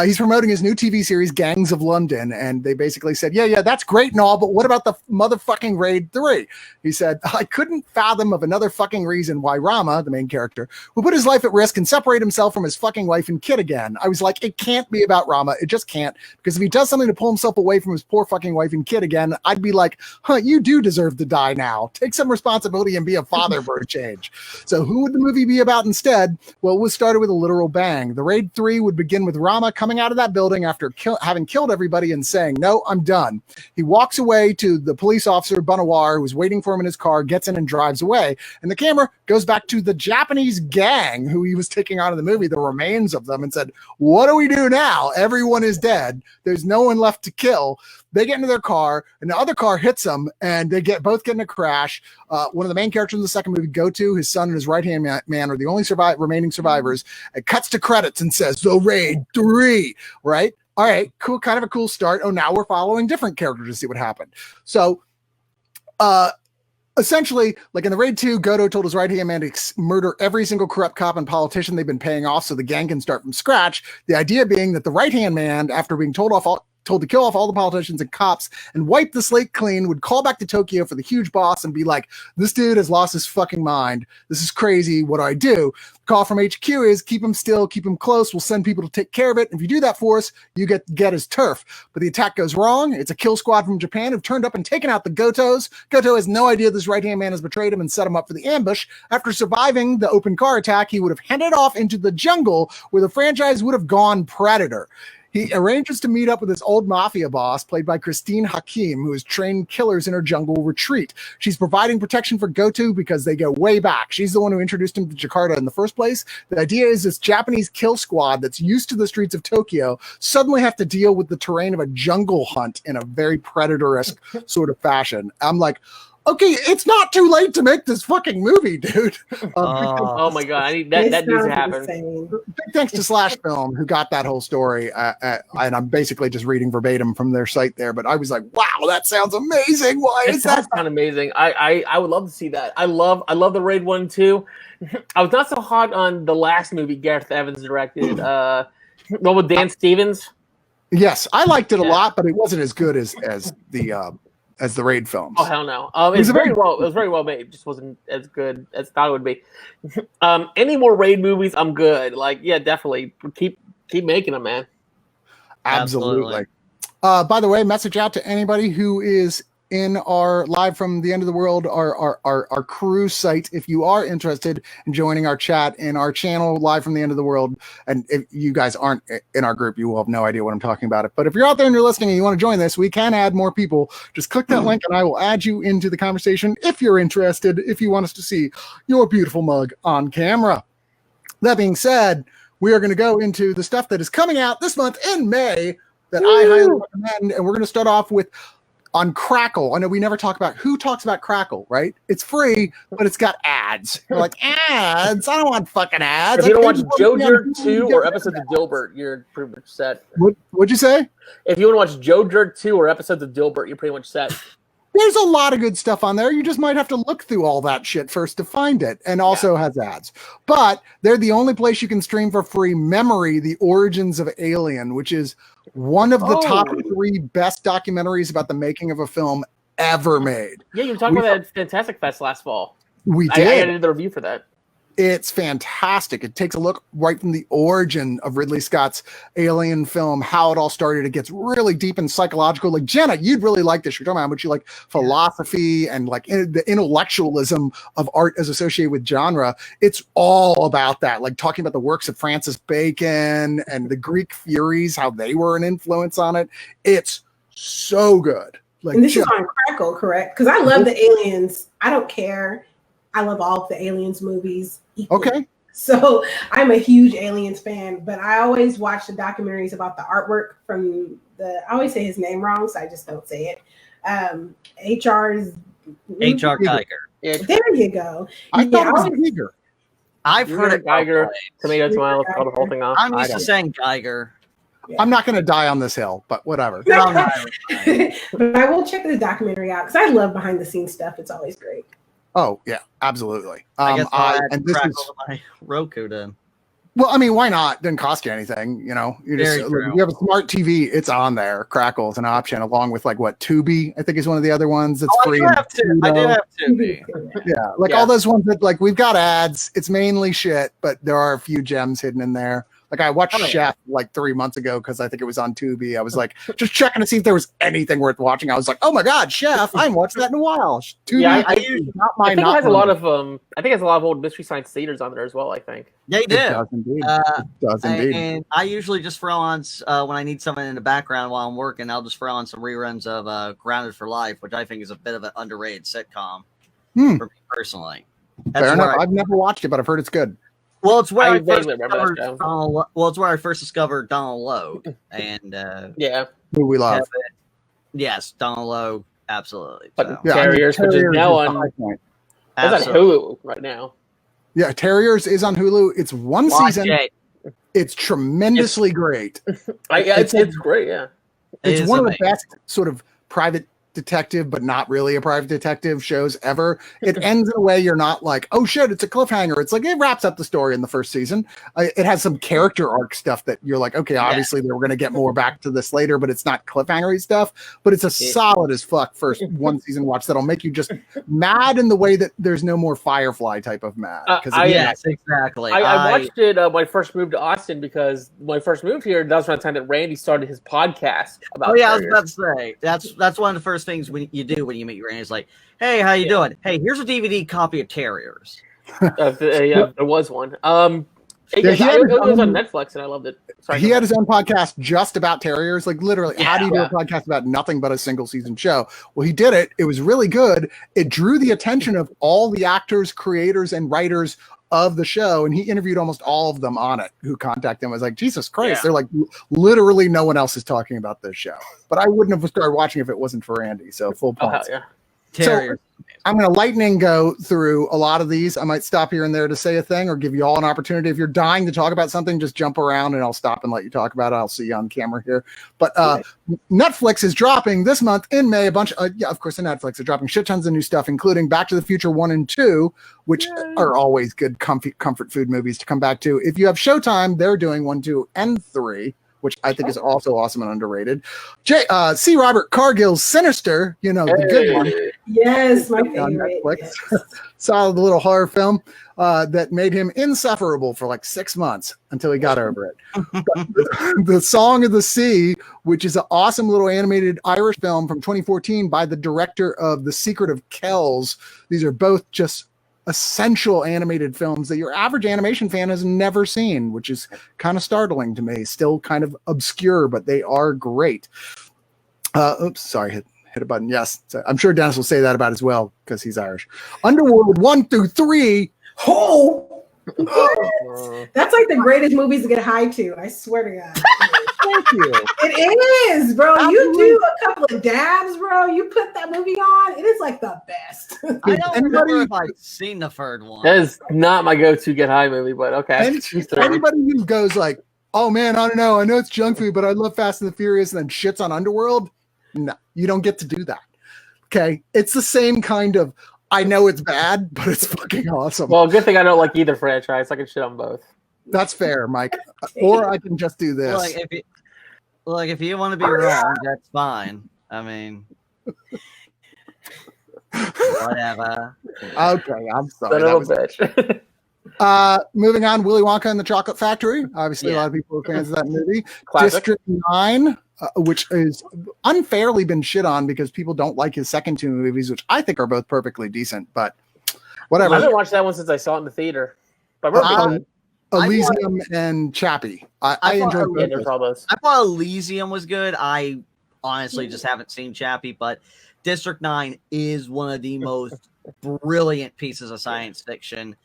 He's promoting his new TV series, Gangs of London, and they basically said, yeah, that's great and all, but what about the motherfucking Raid 3? He said, I couldn't fathom of another fucking reason why Rama, the main character, would put his life at risk and separate himself from his fucking wife and kid again. I was like, it can't be about Rama. It just can't, because if he does something to pull himself away from his poor fucking wife and kid again, I'd be like, you do deserve to die now. Take some responsibility and be a father for a change. So who would the movie be about instead? Well, it was started with a literal bang. The Raid 3 would begin with Rama coming out of that building after having killed everybody and saying, no, I'm done. He walks away to the police officer, Banawar, who's waiting for him in his car, gets in and drives away. And the camera goes back to the Japanese gang who he was taking out of the movie, the remains of them, and said, what do we do now? Everyone is dead. There's no one left to kill. They get into their car, and the other car hits them, and they both get in a crash. One of the main characters in the second movie, Goto, his son and his right-hand man are the only remaining survivors. It cuts to credits and says, The Raid 3, right? All right, cool, kind of a cool start. Oh, now we're following different characters to see what happened. So, essentially, like in the Raid 2, Goto told his right-hand man to murder every single corrupt cop and politician they've been paying off so the gang can start from scratch. The idea being that the right-hand man, after being told to kill off all the politicians and cops and wipe the slate clean, would call back to Tokyo for the huge boss and be like, this dude has lost his fucking mind. This is crazy. What do I do? Call from HQ is keep him still, keep him close. We'll send people to take care of it. If you do that for us, you get his turf. But the attack goes wrong. It's a kill squad from Japan who've turned up and taken out the Gotos. Goto has no idea this right-hand man has betrayed him and set him up for the ambush. After surviving the open car attack, he would have headed off into the jungle where the franchise would have gone Predator. He arranges to meet up with his old mafia boss, played by Christine Hakim, who has trained killers in her jungle retreat. She's providing protection for Goto because they go way back. She's the one who introduced him to Jakarta in the first place. The idea is this Japanese kill squad that's used to the streets of Tokyo suddenly have to deal with the terrain of a jungle hunt in a very Predator-esque sort of fashion. I'm like, okay, it's not too late to make this fucking movie, dude. Oh my god, that needs to happen. Insane. Big thanks to Slash Film, who got that whole story, and I'm basically just reading verbatim from their site there. But I was like, "Wow, that sounds amazing! Why is that?" It sounds kind of amazing. I would love to see that. I love the Raid 1 too. I was not so hot on the last movie Gareth Evans directed, one with Dan Stevens. Yes, I liked it a lot, but it wasn't as good as the Raid films. Oh hell no! It was very well made. It just wasn't as good as I thought it would be. Any more Raid movies? I'm good. Like, yeah, definitely keep making them, man. Absolutely. By the way, message out to anybody who is in our Live from the End of the World, our crew site. If you are interested in joining our chat in our channel, Live from the End of the World, and if you guys aren't in our group, you will have no idea what I'm talking about. But if you're out there and you're listening and you want to join this, we can add more people. Just click that link and I will add you into the conversation if you're interested, if you want us to see your beautiful mug on camera. That being said, we are going to go into the stuff that is coming out this month in May that I highly recommend, and we're going to start off with on Crackle. I know we never talk about who talks about Crackle, right? It's free, but it's got ads. You're like, ads? I don't want fucking ads. If you don't watch JoJo 2 or episodes of Dilbert, you're pretty much set. What'd you say? If you want to watch JoJo 2 or episodes of Dilbert, you're pretty much set. There's a lot of good stuff on there. You just might have to look through all that shit first to find it, and also has ads. But they're the only place you can stream for free Memory, The Origins of Alien, which is one of the top 3 best documentaries about the making of a film ever made. Yeah, you were talking about that at Fantastic Fest last fall. We did. I edited the review for that. It's fantastic. It takes a look right from the origin of Ridley Scott's Alien film, how it all started. It gets really deep and psychological. Like, Jenna, you'd really like this. You're talking about how much you like philosophy and like the intellectualism of art as associated with genre. It's all about that. Like talking about the works of Francis Bacon and the Greek Furies, how they were an influence on it. It's so good. Like, and this is on Crackle, correct? Because I love the Aliens. I don't care. I love all of the Aliens movies equally. Okay. So I'm a huge Aliens fan, but I always watch the documentaries about the artwork from I always say his name wrong, so I just don't say it. H.R. Geiger. There you go. I thought it was Geiger. I've heard it Geiger. Tomato, call the whole thing off. I'm used to saying Geiger. Yeah. I'm not going to die on this hill, but whatever. But I will check the documentary out because I love behind the scenes stuff. It's always great. Oh yeah, absolutely. I guess and this is my Roku then. Well, I mean, why not? Didn't cost you anything, you know. You have a smart TV, it's on there. Crackle is an option, along with like Tubi, I think is one of the other ones that's free. I did have Tubi. Yeah, like all those ones that like we've got ads. It's mainly shit, but there are a few gems hidden in there. Like I watched Oh, yeah. Chef like 3 months ago because I think it was on Tubi. I was like just checking to see if there was anything worth watching. I was like, oh my god, Chef! I haven't watched that in a while. Tubi, Yeah, I I think it has a lot of I think it has a lot of old Mystery Science theaters on there as well. I think. They It do. does indeed. Uh, It does indeed. And I usually just throw on when I need something in the background while I'm working. I'll just throw on some reruns of Grounded for Life, which I think is a bit of an underrated sitcom for me personally. That's Fair enough. where I've never watched it, but I've heard it's good. well, it's where I I first vaguely remember that discovered show. it's where I first discovered Donald Logue, and Yeah, Who we love. yes, Donald Logue, absolutely. but So, Yeah, I mean, Terriers, which is Terriers now the on high point. that's on absolutely. Hulu right now. Yeah, Terriers is on Hulu. It's one Watch season. it. It's tremendously great. It's great. Yeah. It It's is one of the amazing. best sort of private detective, but not really a private detective shows ever. It ends in a way you're not like, oh shit, it's a cliffhanger. It's like it wraps up the story in the first season. It has some character arc stuff that you're like, okay, obviously they were going to get more back to this later, but it's not cliffhangery stuff. But it's a solid as fuck first one season watch that'll make you just mad in the way that there's no more Firefly type of mad. Yes, exactly. I watched it when I first moved to Austin because when I first moved here, that was around the time that Randy started his podcast about. Oh yeah, I was Terriers. about to say that's one of the first things you do when you meet your aunt is like, hey, how you doing? Hey, here's a DVD copy of Terriers. Yeah, there was one. It was on Netflix, and I loved it. Sorry, he had his own podcast just about terriers, like literally. How do you do Yeah. a podcast about nothing but a single season show? Well, he did it. It was really good. It drew the attention of all the actors, creators, and writers of the show, and he interviewed almost all of them on it who contacted him. I was like, Jesus Christ, Yeah. they're like, literally no one else is talking about this show. But I wouldn't have started watching if it wasn't for Andy. So full Oh, hell points. yeah. Terriers. I'm going to lightning go through a lot of these. I might stop here and there to say a thing or give you all an opportunity. If you're dying to talk about something, just jump around and I'll stop and let you talk about it. I'll see you on camera here. But Netflix is dropping this month in May a bunch. Of course, the Netflix are dropping shit tons of new stuff, including Back to the Future 1 and 2, which are always good comfort food movies to come back to. If you have Showtime, they're doing 1, 2, and 3. Which I think is also awesome and underrated. C. Robert Cargill's Sinister, the good one. Yes, my On favorite. Netflix. Yes. Solid little horror film that made him insufferable for like 6 months until he got over it. The Song of the Sea, which is an awesome little animated Irish film from 2014 by the director of The Secret of Kells. These are both just essential animated films that your average animation fan has never seen, which is kind of startling to me. Still kind of obscure, but they are great. Oops, sorry, hit a button. Yes, so I'm sure Dennis will say that about as well because he's Irish. Underworld 1 through 3. Oh, that's like the greatest movies to get high to. I swear to God. Thank you. It is, bro. Absolutely. You do a couple of dabs, bro. You put that movie on. It is like the best. I don't remember if I've seen the third one. That is not my go-to get high movie, but okay. Anybody who goes like, oh man, I don't know. I know it's junk food, but I love Fast and the Furious and then shits on Underworld. No, you don't get to do that. Okay. It's the same kind of, I know it's bad, but it's fucking awesome. Well, good thing I don't like either franchise. I can shit on both. That's fair, Mike. Or I can just do this. If you want to be wrong, that's fine. I mean, whatever. Okay, I'm sorry. Son of a bitch. Moving on, Willy Wonka and the Chocolate Factory. Obviously, a lot of people are fans of that movie. Classic. District 9, which is unfairly been shit on because people don't like his second two movies, which I think are both perfectly decent, but whatever. I haven't watched that one since I saw it in the theater. But I remember Elysium and Chappie. I enjoyed both. there's all those. I thought Elysium was good. I honestly just haven't seen Chappie, but District 9 is one of the most brilliant pieces of science fiction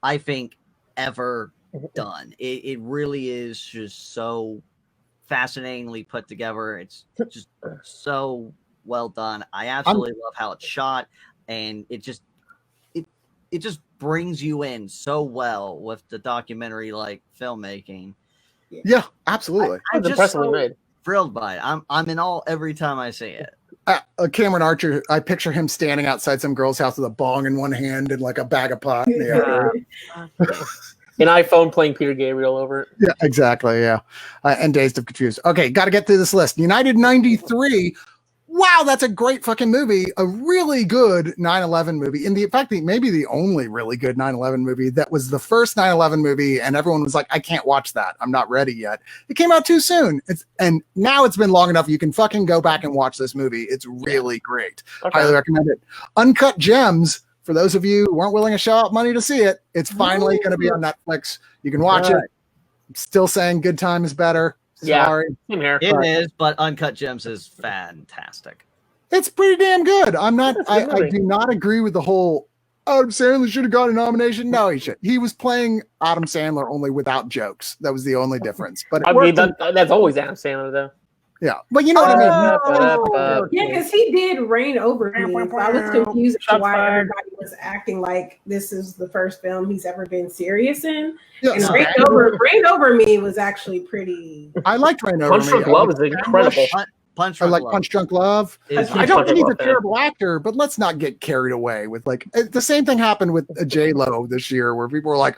I think ever done. It really is just so fascinatingly put together. It's just so well done. I absolutely love how it's shot, and it just brings you in so well with the documentary like filmmaking. Yeah, absolutely. I'm It's just impressively so made. thrilled by it. I'm in awe every time I see it. Cameron Archer, I picture him standing outside some girl's house with a bong in one hand and like a bag of pot in the other. An iPhone playing Peter Gabriel over it. Yeah, exactly. Yeah. And Dazed of Confused. Okay, got to get through this list. United 93. wow, that's a great fucking movie. A really good 9/11 movie. In fact, maybe the only really good 9/11 movie that was the first 9/11 movie, and everyone was like, I can't watch that. I'm not ready yet. It came out too soon. And now it's been long enough. You can fucking go back and watch this movie. It's really great. Okay. Highly recommend it. Uncut Gems. For those of you who weren't willing to shell out money to see it, it's finally going to be on Netflix. You can watch it. I'm still saying Good Time is better. Sorry. Same here. It is, but Uncut Gems is fantastic. It's pretty damn good. I movie. do not agree with the whole Adam Sandler should have got a nomination. No, he should. He was playing Adam Sandler only without jokes. That was the only difference. But I mean, that's always Adam Sandler, though. yeah, but you know what I mean. Yeah, because he did Reign Over Me. So I was confused as to why everybody was acting like this is the first film he's ever been serious in. Yeah, And Reign Over Me was actually pretty. I liked Reign Over Punch Me. Drunk Love is incredible. Punch I Drunk like Love Punch Drunk Love. is I don't think he's a Drunk Love terrible actor, but let's not get carried away with the same thing happened with J-Lo this year, where people were like,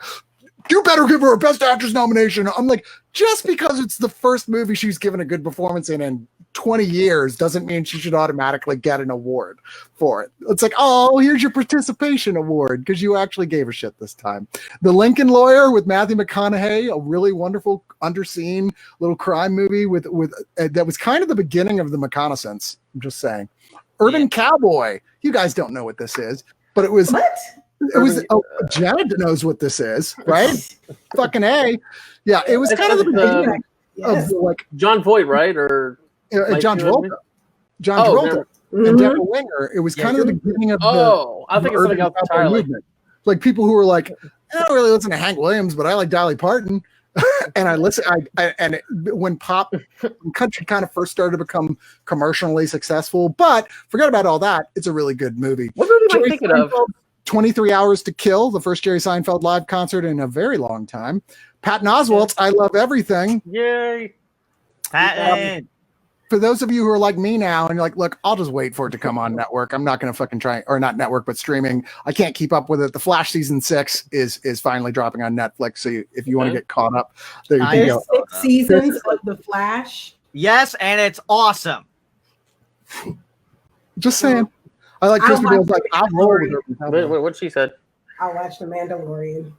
you better give her a Best Actress nomination. I'm like, just because it's the first movie she's given a good performance in 20 years doesn't mean she should automatically get an award for it. It's like, oh, here's your participation award because you actually gave a shit this time. The Lincoln Lawyer with Matthew McConaughey, a really wonderful underseen little crime movie with that was kind of the beginning of The Reconnaissance. I'm just saying. Urban Cowboy. You guys don't know what this is, but it was. What? It was Janet knows what this is, right? Fucking A. Yeah, it was kind of the beginning of like John Voight, right? Or John Travolta. John Travolta and Deborah Winger. It was kind of the beginning of I think it's something else entirely. movement. Like people who were like, I don't really listen to Hank Williams, but I like Dolly Parton. And I listen. When country kind of first started to become commercially successful, but forget about all that. It's a really good movie. What movie am I thinking of? 23 Hours to Kill, the first Jerry Seinfeld live concert in a very long time. Patton Oswalt's I Love Everything. Yay. Patton. For those of you who are like me now and you're like, look, I'll just wait for it to come on network. I'm not going to fucking try, or not network, but streaming. I can't keep up with it. The Flash season 6 is finally dropping on Netflix. So if you want to get caught up, there you There's go. 6 seasons of The Flash. Yes, and it's awesome. Just saying. I like Kristen Bell's like, I'll roll with her. What she said. I'll watch The Mandalorian.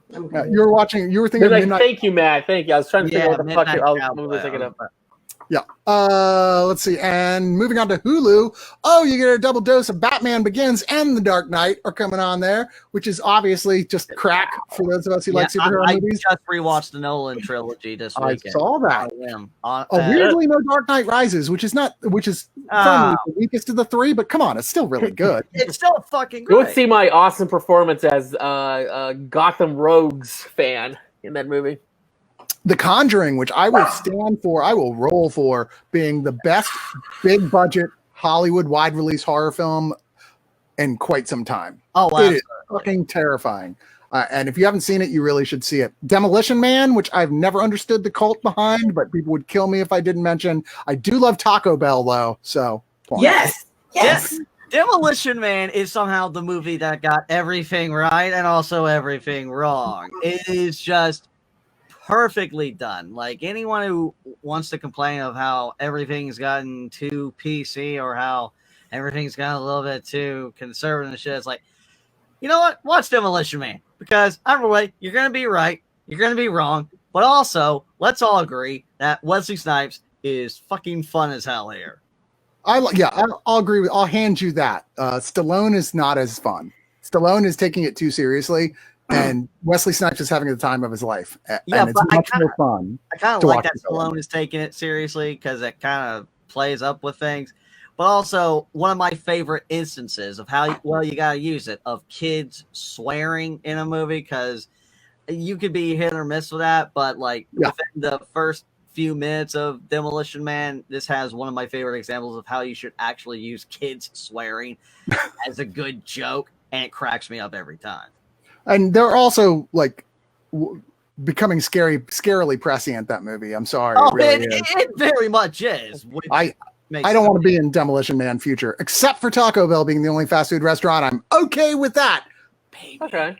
You were thinking Midnight. Thank you, Matt. Thank you. I was trying to figure out what the fuck I was thinking of. Yeah. Let's see. And moving on to Hulu. Oh, you get a double dose of Batman Begins and The Dark Knight are coming on there, which is obviously just crack for those of us who like superhero movies. I just rewatched the Nolan trilogy this weekend. I saw that. Weirdly, no Dark Knight Rises, which is probably the weakest of the 3, but come on, it's still really good. It's still fucking You great. would see my awesome performance as Gotham Rogues fan in that movie. The Conjuring, which I will stand for, I will roll for being the best big budget Hollywood wide release horror film in quite some time. Oh, wow. It is fucking terrifying. And if you haven't seen it, you really should see it. Demolition Man, which I've never understood the cult behind, but people would kill me if I didn't mention. I do love Taco Bell, though. So, Yes. Demolition Man is somehow the movie that got everything right and also everything wrong. It is just perfectly done. Like anyone who wants to complain of how everything's gotten too PC or how everything's gotten a little bit too conservative and shit, it's like, you know what? Watch Demolition Man. Because either way, you're going to be right. You're going to be wrong. But also, let's all agree that Wesley Snipes is fucking fun as hell here. I'll agree with. I'll hand you that. Stallone is not as fun. Stallone is taking it too seriously, and Wesley Snipes is having the time of his life. And it's much more fun. I kind of like that Stallone is taking it seriously because it kind of plays up with things. But also, one of my favorite instances of how well you got to use it, of kids swearing in a movie, because you could be hit or miss with that. But within the first few minutes of Demolition Man, this has one of my favorite examples of how you should actually use kids swearing as a good joke, and it cracks me up every time. And they're also becoming scarily prescient, that movie. I'm sorry. Oh, it very much is. I don't want to be in Demolition Man future, except for Taco Bell being the only fast food restaurant. I'm okay with that. Baby. Okay.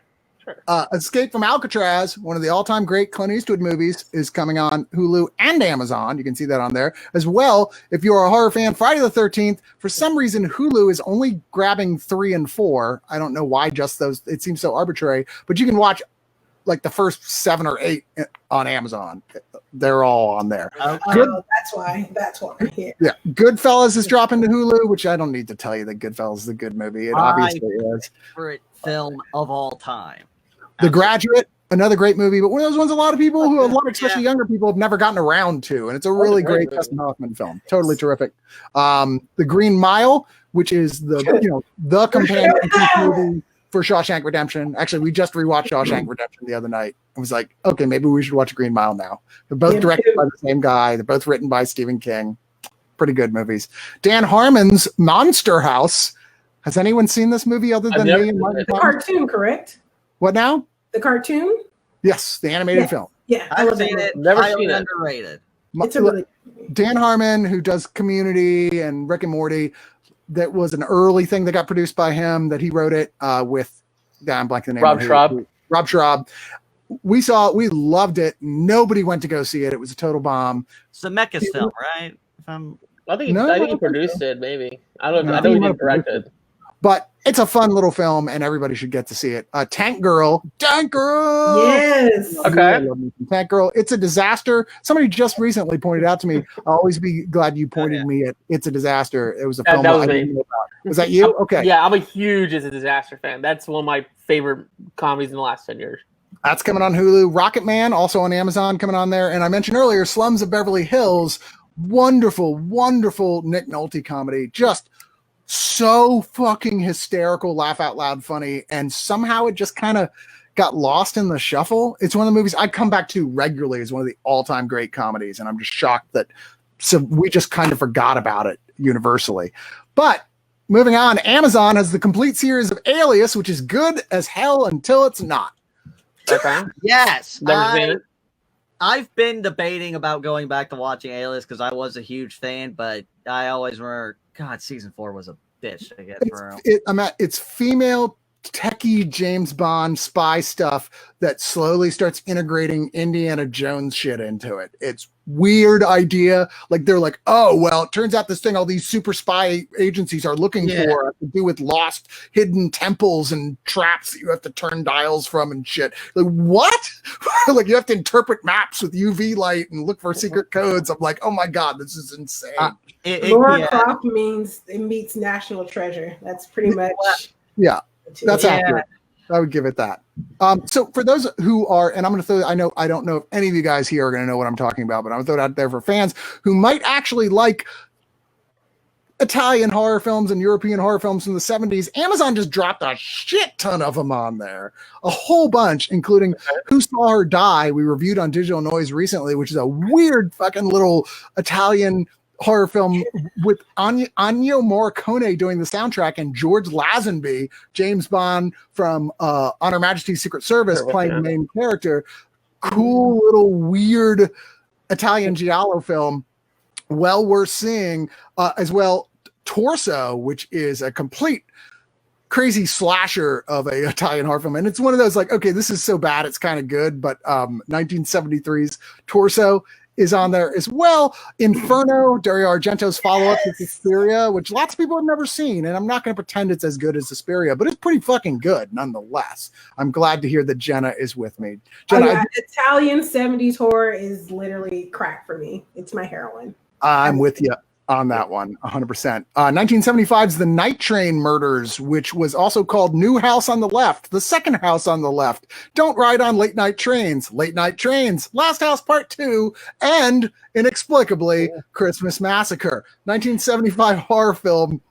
Sure. Escape from Alcatraz, one of the all-time great Clint Eastwood movies, is coming on Hulu and Amazon. You can see that on there as well. If you're a horror fan, Friday the 13th. For some reason, Hulu is only grabbing 3 and 4. I don't know why just those. It seems so arbitrary, but you can watch like the first 7 or 8 on Amazon. They're all on there. That's why. Yeah. Goodfellas is dropping to Hulu, which I don't need to tell you that Goodfellas is a good movie. It obviously is. Favorite film of all time. The Graduate, another great movie, but one of those ones a lot of people especially younger people, have never gotten around to, and it's a really great Dustin Hoffman film. Totally terrific. The Green Mile, which is the companion movie for Shawshank Redemption. Actually, we just rewatched Shawshank Redemption the other night. I was like, okay, maybe we should watch Green Mile now. They're both directed by the same guy. They're both written by Stephen King. Pretty good movies. Dan Harmon's Monster House. Has anyone seen this movie other than me and Martin? The cartoon, correct? What now? The cartoon? Yes, the animated film. Yeah, I've seen it. Never highly seen it. underrated. It's a really Dan Harmon, who does Community and Rick and Morty, that was an early thing that got produced by him, that he wrote it with, I'm blanking the name. Rob Schraub. Rob Schraub. We saw it. We loved it. Nobody went to go see it. It was a total bomb. It's a Zemeckis film, right? I think he produced it, maybe. I don't know. I know he didn't direct it. But it's a fun little film, and everybody should get to see it. Tank Girl. Yes. Okay. Tank Girl. It's a disaster. Somebody just recently pointed out to me. I'll always be glad you pointed me at It's a Disaster. It was a film that was I didn't know about. Was that you? Okay. Yeah, I'm a huge It's a Disaster fan. That's one of my favorite comedies in the last 10 years. That's coming on Hulu. Rocket Man, also on Amazon, coming on there. And I mentioned earlier, Slums of Beverly Hills. Wonderful, wonderful Nick Nolte comedy. Just so fucking hysterical, laugh out loud funny, and somehow it just kind of got lost in the shuffle. It's one of the movies I come back to regularly as one of the all-time great comedies, and I'm just shocked that we just kind of forgot about it universally. But moving on, Amazon has the complete series of Alias, which is good as hell until it's not. Okay. Yes. Never seen it. I've been debating about going back to watching Alias because I was a huge fan, but I always remember, God, season 4 was a bitch to get through. It's female techie James Bond spy stuff that slowly starts integrating Indiana Jones shit into it. It's weird idea. Like they're like, oh, well, it turns out this thing all these super spy agencies are looking for has to do with lost hidden temples and traps that you have to turn dials from and shit. Like, what? Like you have to interpret maps with UV light and look for secret codes. I'm like, oh my God, this is insane. Laura Croft means it meets National Treasure. That's pretty much that's accurate. I would give it that. So for those who are, and I'm going to throw, I don't know if any of you guys here are going to know what I'm talking about, but I'm going to throw it out there for fans who might actually like Italian horror films and European horror films from the 70s. Amazon just dropped a shit ton of them on there, a whole bunch, including Who Saw Her Die. We reviewed on Digital Noise recently, which is a weird fucking little Italian horror film with Ennio Morricone doing the soundtrack and George Lazenby, James Bond from On Her Majesty's Secret Service, playing the main character. Cool little weird Italian giallo film. Well worth seeing. As well, Torso, which is a complete crazy slasher of a Italian horror film. And it's one of those like, okay, this is so bad it's kind of good, but 1973's Torso is on there as well. Inferno, Dario Argento's follow-up to Suspiria, which lots of people have never seen, and I'm not going to pretend it's as good as Suspiria, but it's pretty fucking good nonetheless. I'm glad to hear that Jena is with me. Jena, Italian 70s horror is literally crack for me. It's my heroin. I'm with you on that one, 100%. 1975's The Night Train Murders, which was also called New House on the Left, the second house on the left, Don't Ride on Late Night Trains, Last House Part 2, and inexplicably, Christmas Massacre. 1975 horror film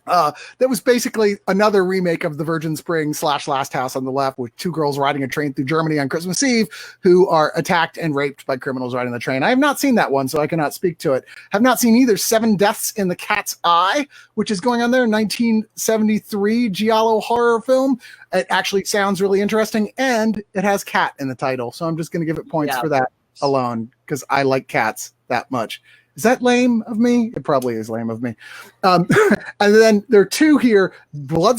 that was basically another remake of the Virgin Spring / Last House on the Left, with two girls riding a train through Germany on Christmas Eve who are attacked and raped by criminals riding the train. I have not seen that one, so I cannot speak to it. Have not seen either Seven Deaths in the Cat's Eye, which is going on there, 1973 giallo horror film. It actually sounds really interesting, and it has cat in the title, so I'm just going to give it points for that alone, because I like cats that much. Is that lame of me? It probably is lame of me. And then there are two here. I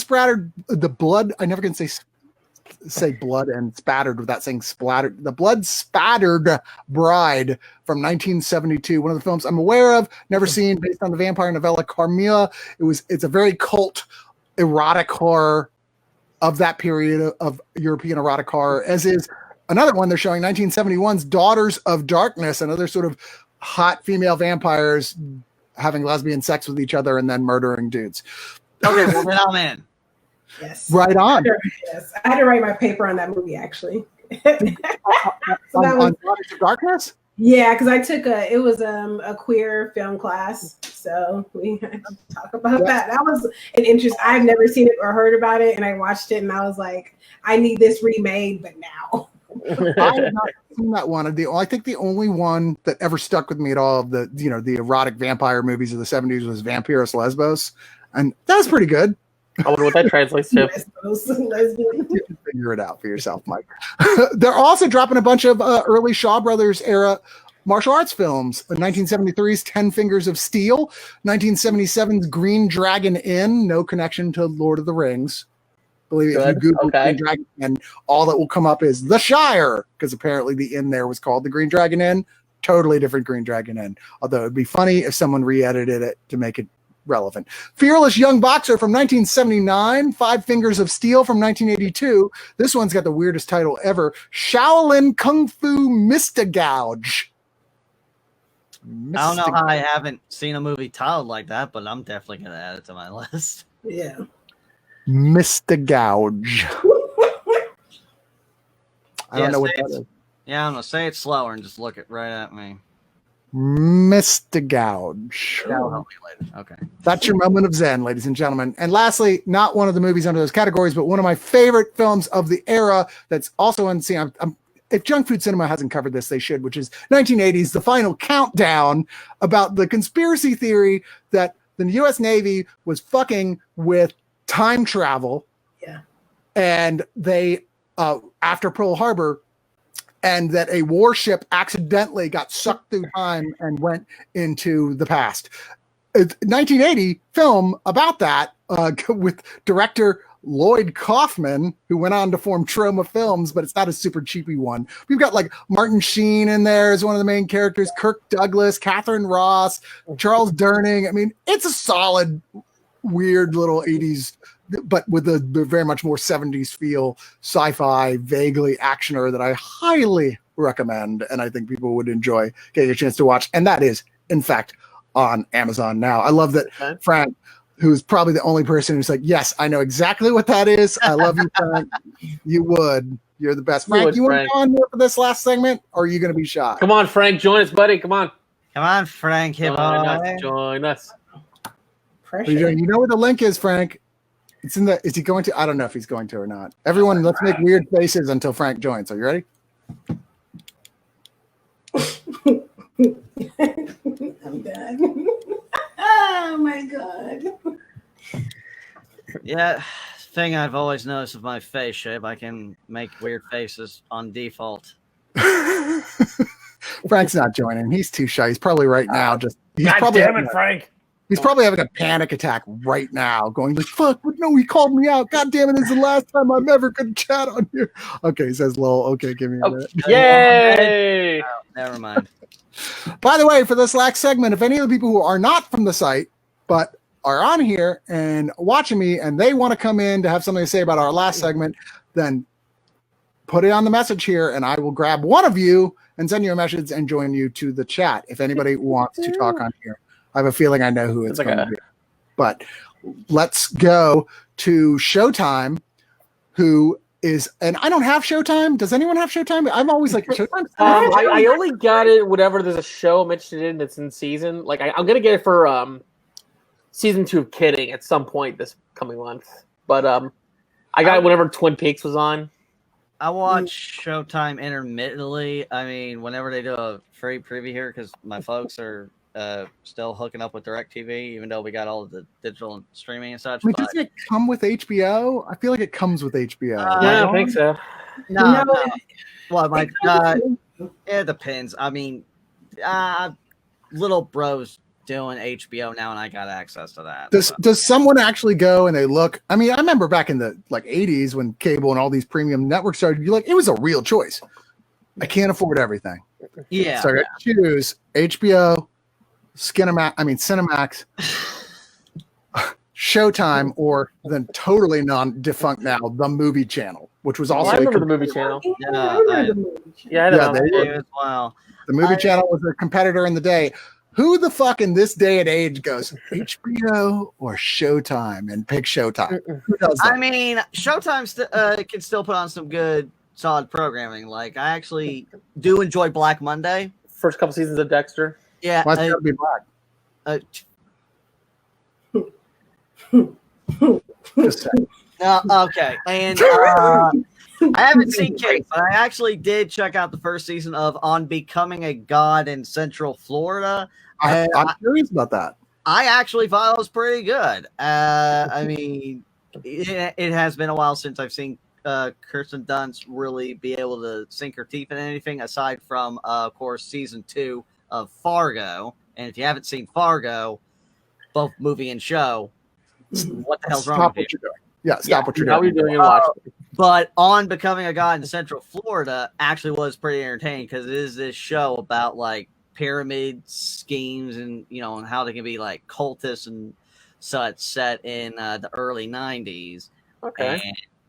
never can say say blood and spattered without saying splattered. The Blood Spattered Bride from 1972, one of the films I'm aware of, never seen, based on the vampire novella Carmilla. It's a very cult erotic horror of that period of European erotic horror, as is another one they're showing, 1971's Daughters of Darkness, another sort of hot female vampires having lesbian sex with each other and then murdering dudes. Okay, well then I'm in. Yes. Right on. Yes. I had to write my paper on that movie, actually. So on Daughters of Darkness? Yeah, because I took it was a queer film class, so we had to talk about that. That was an interest. I've never seen it or heard about it, and I watched it, and I was like, I need this remade, but now. I have not seen that one. I think the only one that ever stuck with me at all of the erotic vampire movies of the 70s was Vampiros Lesbos, and that was pretty good. I wonder what that translates to. Lesbian. You can figure it out for yourself, Mike. They're also dropping a bunch of early Shaw Brothers era martial arts films. 1973's 10 Fingers of Steel, 1977's Green Dragon Inn, no connection to Lord of the Rings. Believe if you Google Green Dragon Inn, all that will come up is The Shire, because apparently the inn there was called the Green Dragon Inn. Totally different Green Dragon Inn. Although it'd be funny if someone re-edited it to make it relevant. Fearless Young Boxer from 1979, Five Fingers of Steel from 1982. This one's got the weirdest title ever. Shaolin Kung Fu Mistagouge. I don't know how I haven't seen a movie titled like that, but I'm definitely going to add it to my list. Yeah. Mistagouge. I don't know what that is. Yeah, I'm going to say it slower and just look it right at me. Mistagouge. That'll help me later. Okay. That's your moment of zen, ladies and gentlemen. And lastly, not one of the movies under those categories, but one of my favorite films of the era that's also unseen. If Junk Food Cinema hasn't covered this, they should, which is 1980's The Final Countdown, about the conspiracy theory that the U.S. Navy was fucking with time travel. Yeah. And they, after Pearl Harbor, and that a warship accidentally got sucked through time and went into the past. A 1980 film about that with director Lloyd Kaufman, who went on to form Troma Films, but it's not a super cheapy one. We've got like Martin Sheen in there as one of the main characters, Kirk Douglas, Catherine Ross, Charles Durning. I mean, it's a solid, weird little 80s, but with a very much more 70s feel, sci-fi, vaguely actioner that I highly recommend, and I think people would enjoy getting a chance to watch. And that is, in fact, on Amazon now. I love that Frank, who's probably the only person who's like, yes, I know exactly what that is. I love you, Frank. You would. You're the best. Frank, you want to go on here for this last segment, or are you going to be shy? Come on, Frank. Join us, buddy. Come on. Come on, Frank. Join us. You know where the link is, Frank. It's in the. Is he going to? I don't know if he's going to or not. Everyone, let's make weird faces until Frank joins. Are you ready? I'm done. Oh my god. Yeah, thing I've always noticed with my face shape, I can make weird faces on default. Frank's not joining. He's too shy. He's probably right now just. God damn it, Frank. He's probably having a panic attack right now, going like, fuck, but no, he called me out. God damn it, this is the last time I'm ever going to chat on here. Okay, he says, lol, okay, give me a minute. Yay! Oh, never mind. By the way, for this last segment, if any of the people who are not from the site, but are on here and watching me, and they want to come in to have something to say about our last segment, then put it on the message here, and I will grab one of you and send you a message and join you to the chat if anybody wants to talk on here. I have a feeling I know who it's going to be. But let's go to Showtime, who is, and I don't have Showtime. Does anyone have Showtime? I'm always like, Showtime? I only got it whenever there's a show I'm interested in that's in season. Like, I'm going to get it for season 2 of Kidding at some point this coming month. But I got it whenever Twin Peaks was on. I watch Showtime intermittently. I mean, whenever they do a free preview here, because my folks are still hooking up with DirecTV, even though we got all of the digital and streaming and such. I mean, doesn't it come with HBO? I feel like it comes with HBO. Yeah, I think so. No. Well, it depends. I mean, Little Bros doing HBO now, and I got access to that. Does someone actually go and they look? I mean, I remember back in the like 80s when cable and all these premium networks started. You like, it was a real choice. I can't afford everything. Yeah. So I got to choose HBO, Cinemax, Showtime, or the totally non-defunct now, the Movie Channel, which was also I remember the Movie Channel. Yeah, the well. Movie Channel was a competitor in the day. Who the fuck in this day and age goes HBO or Showtime and pick Showtime? Who does that? I mean, Showtime can still put on some good, solid programming. Like, I actually do enjoy Black Monday. First couple seasons of Dexter. Yeah. Why's it gotta be black? Just saying. Okay. And I haven't seen Kate, but I actually did check out the first season of On Becoming a God in Central Florida. I'm curious about that. I actually thought it was pretty good. I mean, it has been a while since I've seen Kirsten Dunst really be able to sink her teeth in anything aside from, of course, season 2 of Fargo. And if you haven't seen Fargo, both movie and show, what the hell's wrong with you? Yeah, stop what you're How are you doing. doing and watch? But On Becoming a God in Central Florida actually was pretty entertaining because it is this show about like pyramid schemes and and how they can be like cultists and such set in the early 90s. Okay.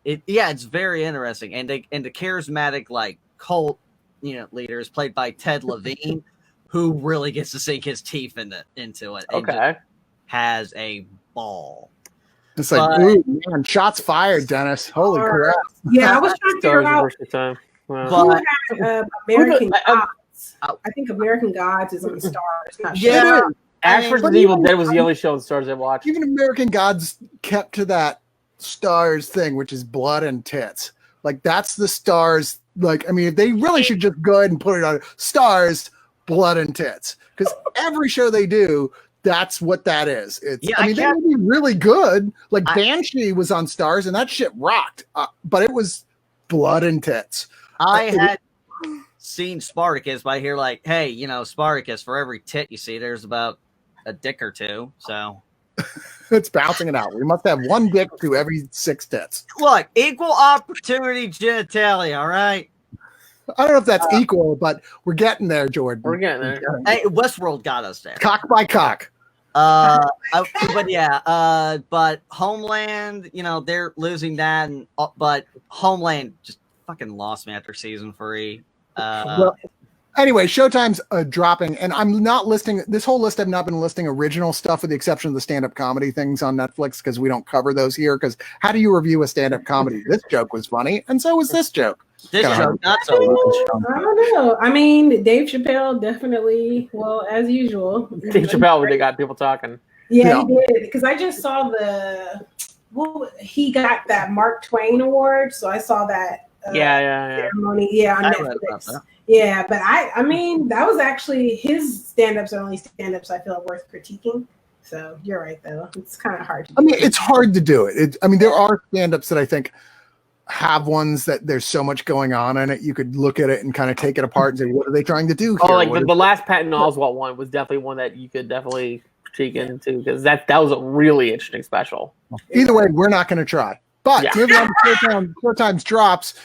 And it's very interesting. And the charismatic like cult leader is played by Ted Levine, who really gets to sink his teeth into it. Okay. Has a ball. It's like, ooh, man, shots fired, Dennis. Holy crap. Yeah, I was trying to figure out who had American Gods. I think American Gods is on Stars. Not sure. Yeah. Ash vs. Evil Dead was the only show on Stars I watched. Even American Gods kept to that Stars thing, which is blood and tits. Like, that's the Stars. Like, I mean, they really should just go ahead and put it on Stars, blood and tits. Because every show they do, that's what that is. I mean, they would be really good. Like Banshee was on Stars, and that shit rocked. But it was blood and tits. I had seen Spartacus, but I hear like, hey, Spartacus, for every tit you see, there's about a dick or two. So it's bouncing it out. We must have one dick to every 6 tits. Look, equal opportunity genitalia. All right. I don't know if that's equal, but we're getting there, Jordan. We're getting there. Hey, Westworld got us there. Cock by cock. But Homeland, they're losing that, but Homeland just fucking lost me after season 3. Well, anyway, Showtime's dropping, and I'm not listing this whole list. I've not been listing original stuff with the exception of the stand-up comedy things on Netflix because we don't cover those here. Because how do you review a stand-up comedy? This joke was funny, and so was this joke. This joke, not so much. I don't know. I mean, Dave Chappelle definitely, well, as usual. Dave Chappelle, they got people talking. Yeah, he did. Because I just saw he got that Mark Twain Award, so I saw that ceremony. On Netflix. Yeah, but I mean, that was actually his stand-ups are only stand-ups I feel worth critiquing. So you're right, though. It's kind of hard to do. I mean, it's hard to do it. There are stand-ups that I think have ones that there's so much going on in it. You could look at it and kind of take it apart and say, what are they trying to do here? Oh, like the last Patton Oswalt one was definitely one that you could definitely critique into because that was a really interesting special. Either way, we're not going to try. But moving on to Showtime's drops,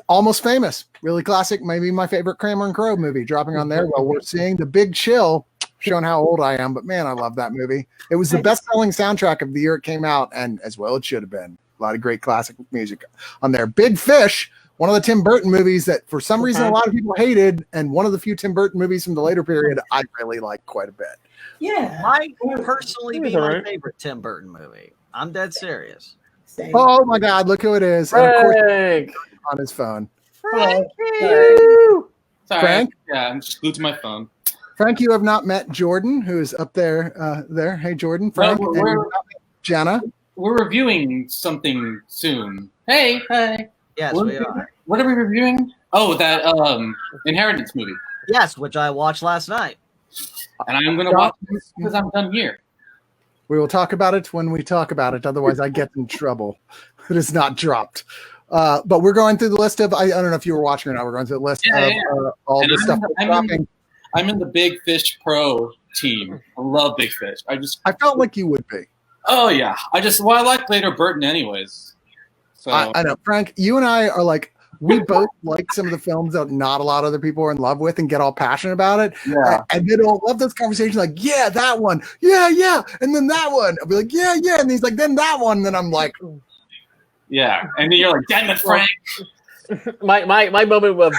Almost Famous, really classic, maybe my favorite Kramer and Crow movie, dropping on there. Well, we're seeing The Big Chill, showing how old I am, but man, I love that movie. It was the best-selling soundtrack of the year it came out, and as well it should have been. A lot of great classic music on there. Big Fish, one of the Tim Burton movies that for some reason a lot of people hated, and one of the few Tim Burton movies from the later period I really like quite a bit. Yeah. Might personally be my favorite Tim Burton movie. I'm dead serious. Same. Oh my God, look who it is. And of course, on his phone. Frank. Sorry. Frank? Yeah, I'm just glued to my phone. Frank, you have not met Jordan, who's up there. Hey, Jordan. Frank. No, and you've not met Jena. We're reviewing something soon. Hey. Yes, we are. What are we reviewing? Oh, that Inheritance movie. Yes, which I watched last night. And I'm going to watch it because I'm done here. We will talk about it when we talk about it. Otherwise, I get in trouble. It is not dropped. But we're going through the list of, I don't know if you were watching or not. We're going through the list of all the stuff that's dropping. I'm in the Big Fish Pro team. I love Big Fish. I felt like you would be. Oh yeah. I like later Burton anyways. So I know, Frank. You and I are like. We both like some of the films that not a lot of other people are in love with and get all passionate about it. Yeah. And then I'll love those conversations like, yeah, that one. Yeah. And then that one. I'll be like, yeah. And he's like, then that one. And then I'm like, yeah. And then you're like, damn it, Frank. My moment of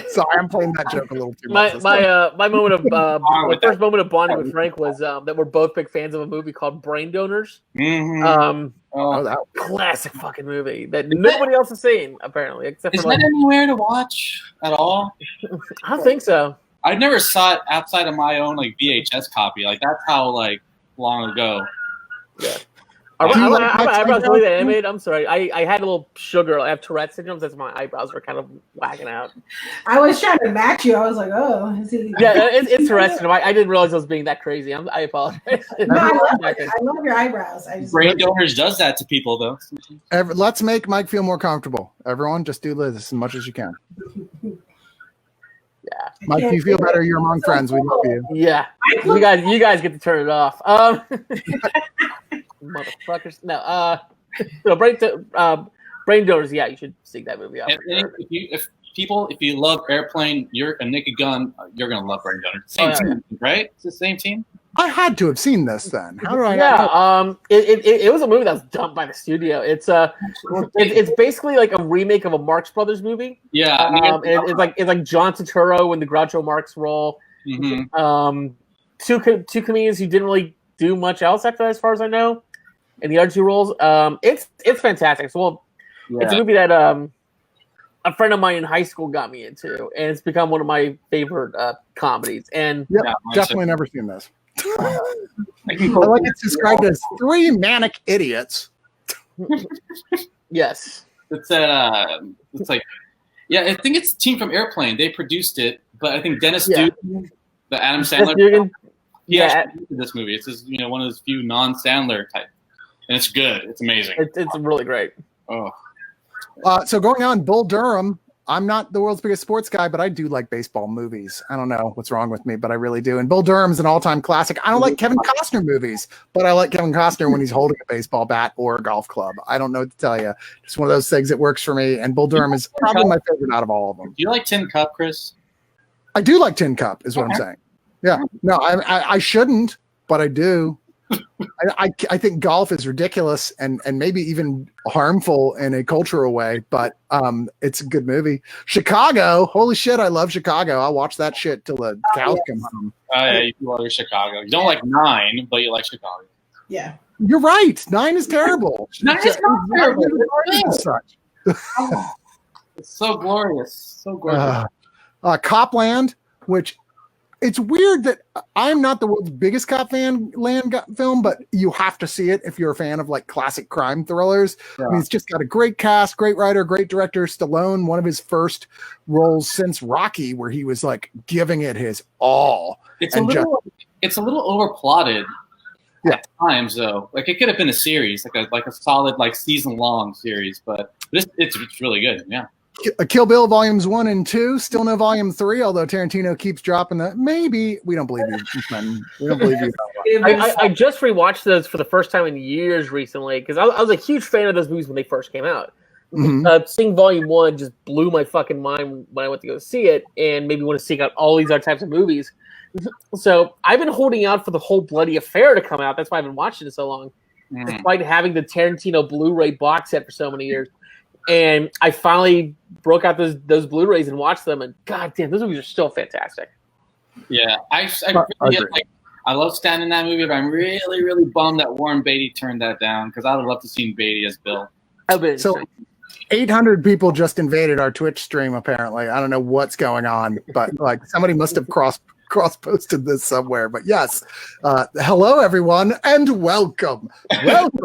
sorry, I'm playing that joke a little too my much. my moment of my first moment of bonding with Frank was that we're both big fans of a movie called Brain Donors. Mm-hmm. That Classic fucking movie that nobody else has seen apparently, except is for like. that anywhere to watch at all? I don't think so. I never saw it outside of my own like VHS copy. Like that's how like long ago. Yeah. Are my eyebrows really that animated? I'm sorry. I had a little sugar. I have Tourette's syndrome. That's my eyebrows were kind of whacking out. I was trying to match you. I was like, oh, is he? Yeah, it's Tourette's syndrome. I didn't realize I was being that crazy. I apologize. No, I love your eyebrows. Brain Donors does that to people though. let's make Mike feel more comfortable. Everyone, just do this as much as you can. Yeah, Mike, you feel better. You're among friends. We love you. Yeah, you guys get to turn it off. Motherfuckers. No, Brain Donors. Yeah, you should seek that movie out. If you love Airplane, you're a Naked Gun. You're gonna love Brain Donors. Same team, right? It's the same team. I had to have seen this then. How do I? Yeah, it was a movie that was dumped by the studio. It's basically like a remake of a Marx Brothers movie. Yeah, it's like John Turturro in the Groucho Marx role. Mm-hmm. Two comedians who didn't really do much else after that, as far as I know, in the other two roles. It's fantastic. So, it's a movie that a friend of mine in high school got me into, and it's become one of my favorite comedies. And definitely never seen this. I like it's described as three manic idiots. Yes, it's like, yeah, I think it's a team from Airplane. They produced it, but I think Dennis Dugan, the Adam Sandler, this movie. It's just, one of those few non-Sandler type, and it's good. It's amazing. It's really great. Oh, so going on, Bull Durham. I'm not the world's biggest sports guy, but I do like baseball movies. I don't know what's wrong with me, but I really do. And Bull Durham's an all-time classic. I don't like Kevin Costner movies, but I like Kevin Costner when he's holding a baseball bat or a golf club. I don't know what to tell you. Just one of those things that works for me. And Bull Durham is probably my favorite out of all of them. Do you like Tin Cup, Chris? I do like Tin Cup, is what I'm saying. Yeah. No, I shouldn't, but I do. I think golf is ridiculous and maybe even harmful in a cultural way, but it's a good movie. Chicago, holy shit, I love Chicago. I'll watch that shit till the cows come home. Yeah, you love Chicago. You don't like 9, but you like Chicago. Yeah, you're right. 9 is terrible. 9 is not terrible. It's so glorious, so glorious. Copland, which. It's weird that I'm not the world's biggest cop fan film, but you have to see it if you're a fan of like classic crime thrillers. Yeah. I mean, it's just got a great cast, great writer, great director. Stallone, one of his first roles since Rocky, where he was like giving it his all. It's a little overplotted. Yeah. At times, though, like it could have been a series, like a solid like season-long series, but it's really good. Yeah. Kill Bill volumes 1 and 2, still no volume 3, although Tarantino keeps dropping that. Maybe we don't believe you. We don't believe you. I just rewatched those for the first time in years recently because I was a huge fan of those movies when they first came out. Mm-hmm. Seeing volume 1 just blew my fucking mind when I went to go see it, and made me want to seek out all these other types of movies. So I've been holding out for the whole bloody affair to come out. That's why I've been watching it so long, despite having the Tarantino Blu-ray box set for so many years. And I finally broke out those Blu-rays and watched them, and goddamn, those movies are still fantastic. Yeah, I love Stan in that movie, but I'm really, really bummed that Warren Beatty turned that down because I would love to see Beatty as Bill. So 800 people just invaded our Twitch stream, apparently. I don't know what's going on, but like somebody must have cross-posted this somewhere. But yes, hello, everyone, and welcome. Welcome.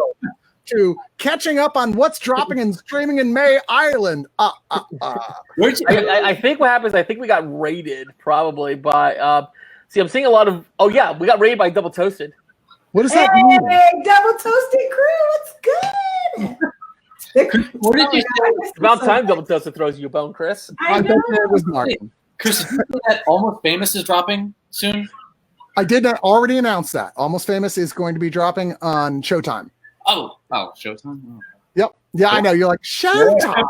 To catching up on what's dropping and streaming in May, Ireland. I think what happens, I think we got raided probably by, see, I'm seeing a lot of, we got raided by Double Toasted. What does that mean? Double Toasted crew, what's good? What did you say? It's about time Double Toasted throws you a bone, Chris. I know. It was Martin. Chris, did you know that Almost Famous is dropping soon? I did not already announce that. Almost Famous is going to be dropping on Showtime. Oh, Showtime? Oh. Yep. Yeah, I know. You're like, Showtime?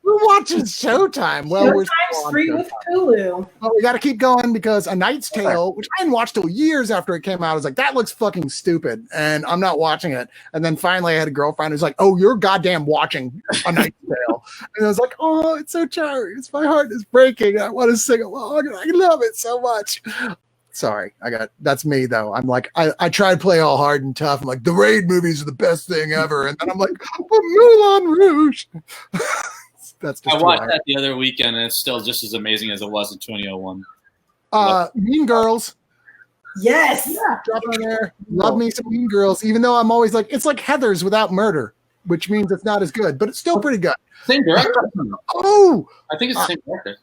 Who watches Showtime? Well, Showtime's free with Hulu. Well, we got to keep going because A Knight's Tale, which I didn't watch till years after it came out, I was like, that looks fucking stupid, and I'm not watching it. And then finally I had a girlfriend who's like, oh, you're goddamn watching A Knight's Tale. And I was like, oh, it's so charming. My heart is breaking. I want to sing along, and I love it so much. Sorry, that's me though. I'm like, I try to play all hard and tough. I'm like, the Raid movies are the best thing ever, and then I'm like, Moulin Rouge. That's just I watched that the other weekend, and it's still just as amazing as it was in 2001. Mean Girls. Yes. Yeah, drop on there. Love me some Mean Girls, even though I'm always like, it's like Heathers without murder, which means it's not as good, but it's still pretty good. Same director. Oh, I think it's the same director.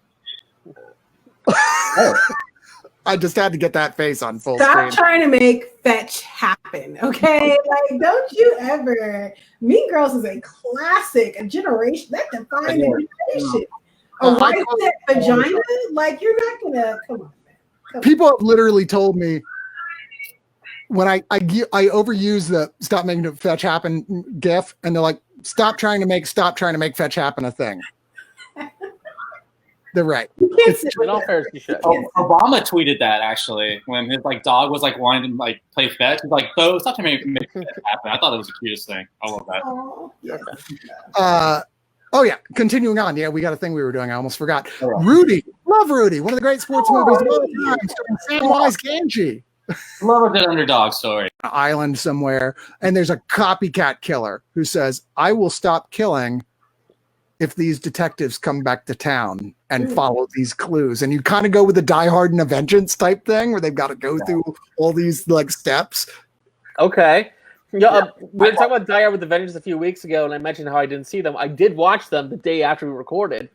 I just had to get that face on full Stop screen. trying to make fetch happen, okay? Like, don't you ever. Mean Girls is a classic, a generation that defined a generation. A white vagina? Like, you're not gonna come on, man. People have literally told me when I overuse the "stop making it fetch happen" gif, and they're like, "Stop trying to make fetch happen a thing." They're right. Obama tweeted that actually when his dog was wanting to play fetch. He's like, "Bo, stop trying to make fetch happen." I thought it was the cutest thing. I love that. Oh yeah. Continuing on. Yeah, we got a thing we were doing. I almost forgot. Rudy, love Rudy. One of the great sports movies of all time, starring Samwise Gamgee. Love a good underdog story. Island somewhere, and there's a copycat killer who says, "I will stop killing if these detectives come back to town and follow these clues." And you kind of go with the Die Hard and a Vengeance type thing where they've got to go through all these steps. Okay. Yeah, we were talking about Die Hard with the Vengeance a few weeks ago, and I mentioned how I didn't see them. I did watch them the day after we recorded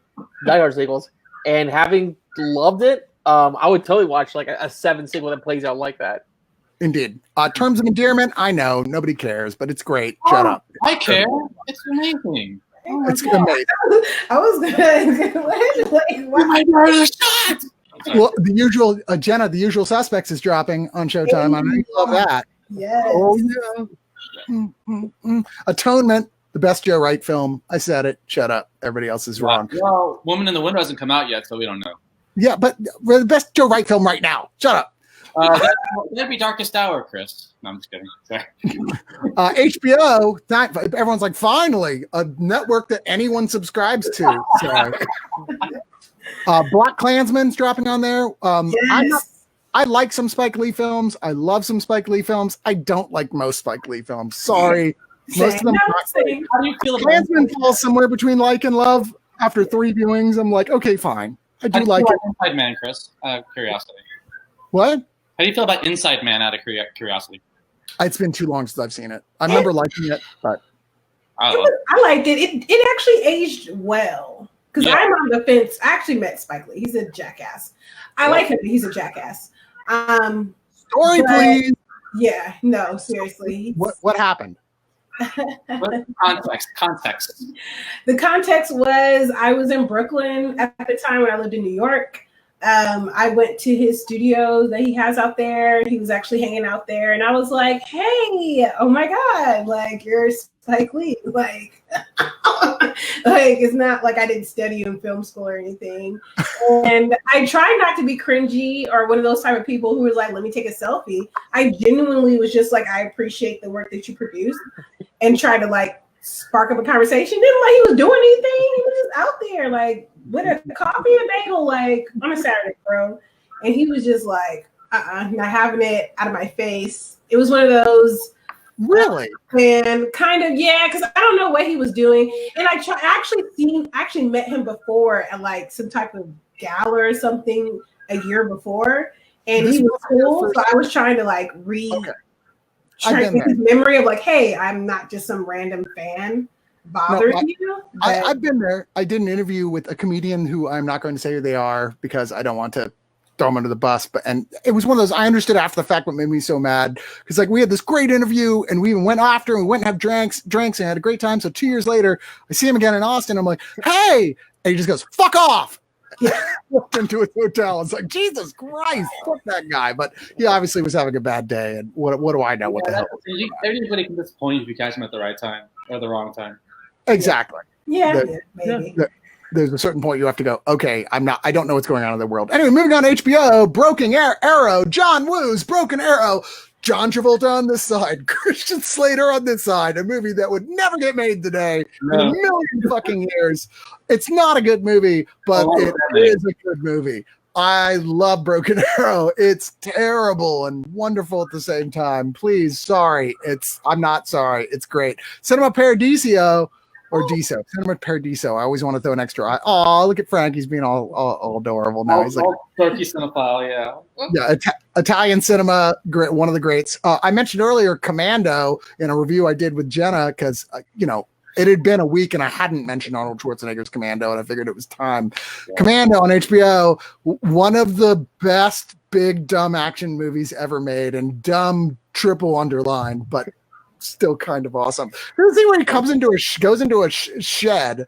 Die Hard sequels, and having loved it, I would totally watch a 7 sequel that plays out like that. Indeed. Terms of Endearment, I know, nobody cares, but it's great. Shut up. I care. It's amazing. Oh it's amazing. I was gonna Well, the usual Jena, The Usual Suspects is dropping on Showtime. I know you love that. Yes. Oh yeah. Atonement, the best Joe Wright film. I said it. Shut up. Everybody else is wrong. Well, Woman in the Window hasn't come out yet, so we don't know. Yeah, but we're the best Joe Wright film right now. Shut up. That'd be Darkest Hour, Chris. No, I'm just kidding. Sorry. HBO, everyone's like, finally, a network that anyone subscribes to. So, Black Klansman's dropping on there. Yes. I like some Spike Lee films. I love some Spike Lee films. I don't like most Spike Lee films. Sorry. Most of them are not great. How do you feel about Klansman falls somewhere between like and love. After 3 viewings, I'm like, okay, fine. I do like it. Inside Man, Chris? Curiosity. What? How do you feel about Inside Man out of curiosity? It's been too long since I've seen it. I remember liking it, but I liked it. It actually aged well. Because I'm on the fence. I actually met Spike Lee. He's a jackass. I like him, but he's a jackass. Story, please. Yeah, no, seriously. What happened? Context. The context was I was in Brooklyn at the time when I lived in New York. I went to his studio that he has out there. He was actually hanging out there, and I was like, "Hey, oh my God, you're Spike Lee!" It's not like I didn't study in film school or anything. And I try not to be cringy or one of those type of people who was like, "Let me take a selfie." I genuinely was just like, "I appreciate the work that you produce," and try to spark up a conversation. Didn't like he was doing anything. He was just out there with a coffee and bagel on a Saturday, bro. And he was just not having it out of my face. It was one of those. Really? And kind of, yeah, because I don't know what he was doing. And I actually met him before at some type of gala or something a year before. And he was cool. So I was trying to trying to get his memory of hey, I'm not just some random fan bothering you. I've been there. I did an interview with a comedian who I'm not going to say who they are because I don't want to throw them under the bus. And it was one of those, I understood after the fact what made me so mad. Because we had this great interview and we even went after and we went and have drinks and had a great time. So 2 years later, I see him again in Austin. I'm like, hey, and he just goes, fuck off. walked into his hotel. It's like, Jesus Christ, fuck that guy. But he obviously was having a bad day. And what do I know? What the hell? Everybody can disappoint you if you catch him at the right time or the wrong time. Exactly. Yeah, maybe. There's a certain point you have to go, okay, I don't know what's going on in the world. Anyway, moving on to HBO, Broken Arrow, John Woo's Broken Arrow, John Travolta on this side, Christian Slater on this side, a movie that would never get made today in a million fucking years. It's not a good movie, but it is a good movie. I love Broken Arrow. It's terrible and wonderful at the same time. Please, sorry. I'm not sorry. It's great. Cinema Paradiso. Or Diso, Cinema Paradiso. I always want to throw an extra eye. Oh, look at Frank. He's being all adorable now. He's like turkey cinephile, yeah. Yeah, Italian cinema, great, one of the greats. I mentioned earlier Commando in a review I did with Jena because, it had been a week and I hadn't mentioned Arnold Schwarzenegger's Commando, and I figured it was time. Yeah. Commando on HBO, one of the best big dumb action movies ever made, and dumb triple underlined, but still kind of awesome. You see where he goes into a shed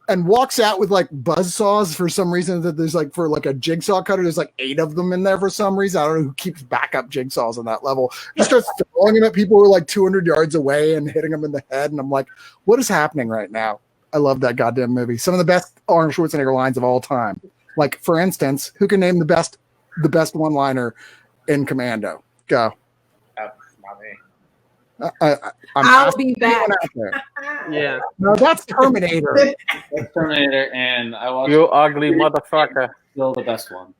and walks out with like buzz saws for some reason, that there's like for like a jigsaw cutter, there's like 8 of them in there for some reason. I don't know who keeps backup jigsaws on that level. He starts throwing them at people who are like 200 yards away and hitting them in the head. And I'm like, what is happening right now? I love that goddamn movie. Some of the best Arnold Schwarzenegger lines of all time. Like, for instance, who can name the best one-liner in Commando? Go. I'll be back. Yeah. No, that's Terminator. That's Terminator, and I watched You ugly motherfucker. Still the best one.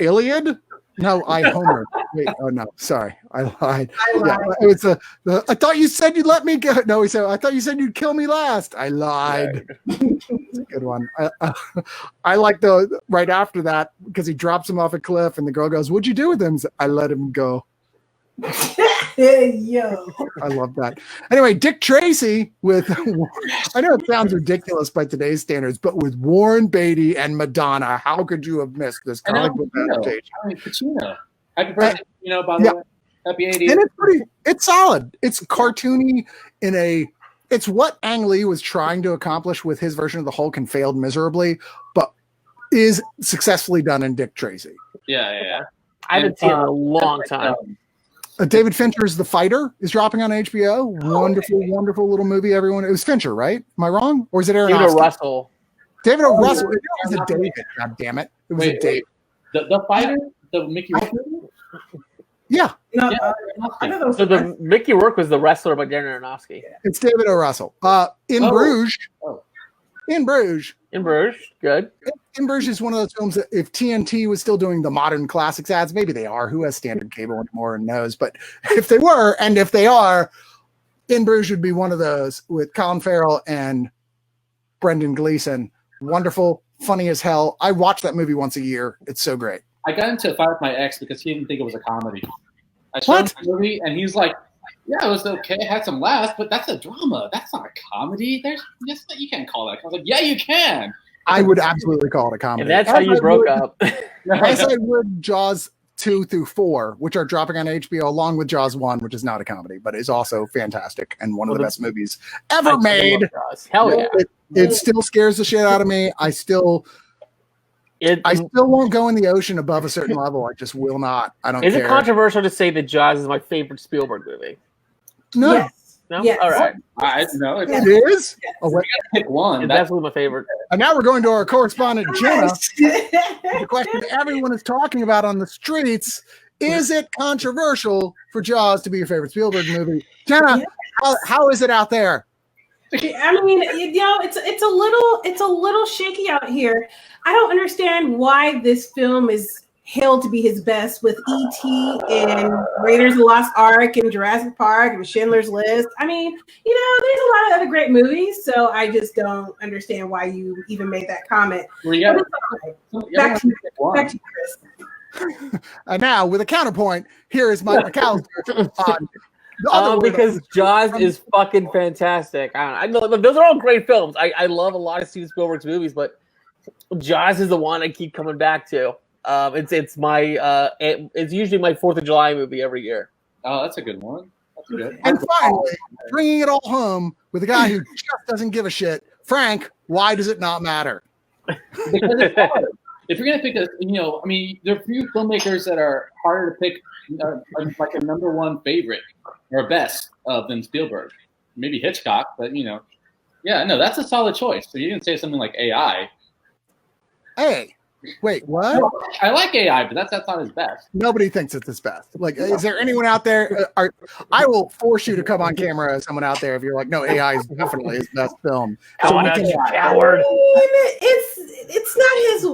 Iliad? No, Homer. Wait, oh no, sorry, I lied. Yeah, it was I thought you said you'd let me go. No, he said, I thought you said you'd kill me last. I lied. It's a good one. I like the right after that because he drops him off a cliff and the girl goes, "What'd you do with him?" I let him go. Yo, I love that. Anyway, Dick Tracy with I know it sounds ridiculous by today's standards, but with Warren Beatty and Madonna, how could you have missed this comic book adaptation? Pacino. Happy birthday, by the way. Happy 80th. And it's solid. It's cartoony it's what Ang Lee was trying to accomplish with his version of the Hulk and failed miserably, but is successfully done in Dick Tracy. Yeah. I haven't seen it in a long time. David Fincher's The Fighter is dropping on HBO. Wonderful little movie, everyone. It was Fincher, right? Am I wrong? Or is it Aronofsky? David Russell. David Russell. It was a David. God damn it. It was a David. The Fighter? The Mickey Rourke movie? Yeah. No, So the Mickey Rourke was the wrestler by Darren Aronofsky. It's David O. Russell. In Bruges. In Bruges. Good. In Bruges is one of those films that if TNT was still doing the modern classics ads, maybe they are. Who has standard cable anymore and knows? But if they were, and if they are, In Bruges would be one of those with Colin Farrell and Brendan Gleeson. Wonderful, funny as hell. I watch that movie once a year. It's so great. I got into a fight with my ex because he didn't think it was a comedy. I showed him the movie and he's like, "Yeah, it was okay. It had some laughs, but that's a drama. That's not a comedy. You can't call that." I was like, "Yeah, you can." I would absolutely call it a comedy. And that's how you broke up. As I would Jaws 2 through 4, which are dropping on HBO, along with Jaws 1, which is not a comedy, but is also fantastic and one of the best movies ever made. Hell yeah. It still scares the shit out of me. I still won't go in the ocean above a certain level. I just will not. I don't care. Is it controversial to say that Jaws is my favorite Spielberg movie? No. Yes. No? Yes. All right. No, It is? Oh, wait. Pick one. It's absolutely my favorite. And now we're going to our correspondent, Jena. The question everyone is talking about on the streets, is it controversial for Jaws to be your favorite Spielberg movie? Jena, how is it out there? I mean, it's a little shaky out here. I don't understand why this film is hailed to be his best with E.T. and Raiders of the Lost Ark and Jurassic Park and Schindler's List. I mean, there's a lot of other great movies, so I just don't understand why you even made that comment. Well, back to you, Chris. And now, with a counterpoint, here is Mike McAllister on because Jaws is fucking fantastic. I know those are all great films. I love a lot of Steven Spielberg's movies, but Jaws is the one I keep coming back to. It's usually my 4th of July movie every year. Oh, that's a good one. That's good. And finally, bringing it all home with a guy who just doesn't give a shit. Frank, why does it not matter? Because it's hard. If you're gonna pick I mean, there are few filmmakers that are harder to pick, like a number one favorite or best than Spielberg. Maybe Hitchcock, but yeah, no, that's a solid choice. So you didn't say something like AI. Hey, wait, what? No, I like AI, but that's not his best. Nobody thinks it's his best. Like, is there anyone out there? I will force you to come on camera as someone out there if you're like, no, AI is definitely his best film. So So we can coward. It's not his.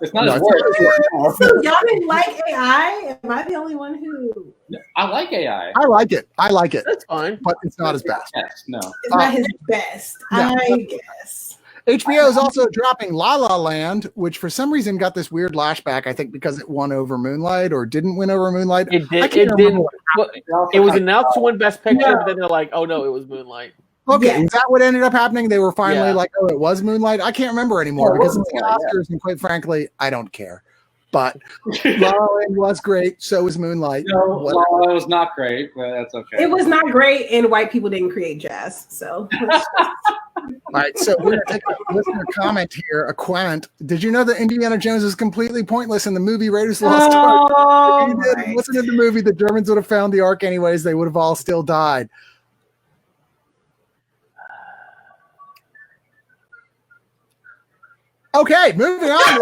It's not his work. So y'all didn't like AI? Am I the only one who? I like AI. I like it. That's fine, but it's not his best. Yes, no. It's not his best, no. I guess. HBO is also dropping La La Land, which for some reason got this weird lashback. I think because it won over Moonlight or didn't win over Moonlight. It did. It did. Well, it was announced to win Best Picture, but then they're like, "Oh no, it was Moonlight." Okay, is that what ended up happening? They were finally Yeah. like, "Oh, it was Moonlight." I can't remember anymore because it's the Oscars, and quite frankly, I don't care. But La La Land was great. So was Moonlight. No, La La Land was not great, but that's okay. It was not great, and white people didn't create jazz. So, All right, so we're going to take a listener comment here. A quant. Did you know that Indiana Jones is completely pointless in the movie Raiders of the Lost Ark? If you didn't listen to the movie, the Germans would have found the Ark anyways. They would have all still died. Okay, moving on.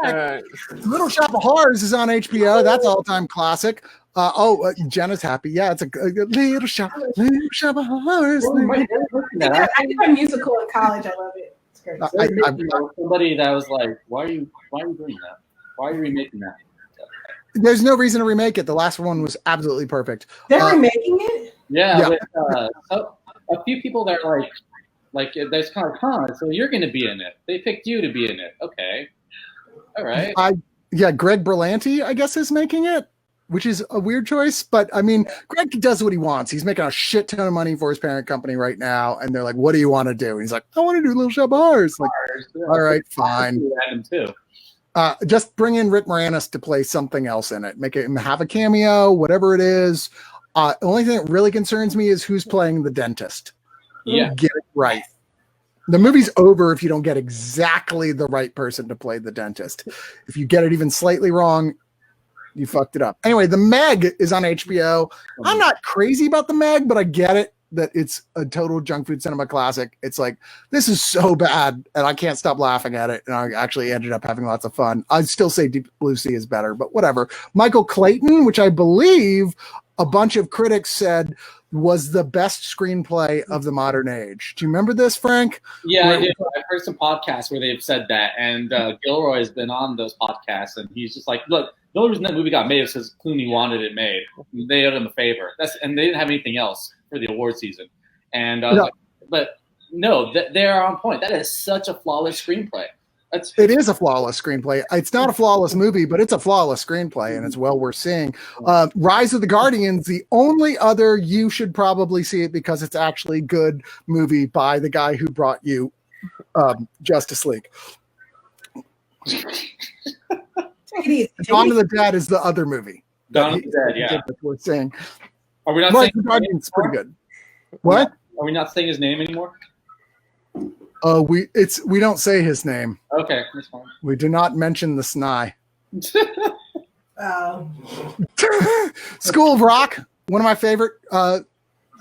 All right. Little Shop of Horrors is on HBO. That's all-time classic. Jenna's happy. Yeah, it's a Little Shop of Horrors. I did a musical in college. I love it. It's great. Somebody that was like, why are you doing that? Why are you remaking that? There's no reason to remake it. The last one was absolutely perfect. They're remaking it? Yeah. With, a few people that are like that's kind of so you're going to be in it. They picked you to be in it. Okay. All right. Greg Berlanti, I guess, is making it, which is a weird choice. But I mean, Greg does what he wants. He's making a shit ton of money for his parent company right now. And they're like, what do you want to do? And he's like, I want to do Little Shop of Horrors. Like, all right, fine. Too. Just bring in Rick Moranis to play something else in it. Make him have a cameo, whatever it is. The only thing that really concerns me is who's playing the dentist. Yeah. Get it right. The movie's over if you don't get exactly the right person to play the dentist. If you get it even slightly wrong, you fucked it up. Anyway, The Meg is on HBO. I'm not crazy about The Meg, but I get it that it's a total junk food cinema classic. It's like, this is so bad, and I can't stop laughing at it. And I actually ended up having lots of fun. I'd still say Deep Blue Sea is better, but whatever. Michael Clayton, which I believe a bunch of critics said was the best screenplay of the modern age. Do you remember this, Frank? Yeah, I do. I've heard some podcasts where they've said that, and Gilroy has been on those podcasts, and he's just like, look, the only reason that movie got made is because Clooney wanted it made. They owed him a favor. And they didn't have anything else for the award season. And I was like, but no, they are on point. That is such a flawless screenplay. It is a flawless screenplay. It's not a flawless movie, but it's a flawless screenplay, and it's well worth seeing. Rise of the Guardians, the only other you should probably see it because it's actually good movie by the guy who brought you Justice League. Dawn of the Dead is the other movie. Dawn of the Dead, yeah. That's worth saying. Are we not Rise saying of the Guardians is pretty good. What? Are we not saying his name anymore? We don't say his name. Okay, that's fine. We do not mention the Snai. School of Rock, one of my favorite,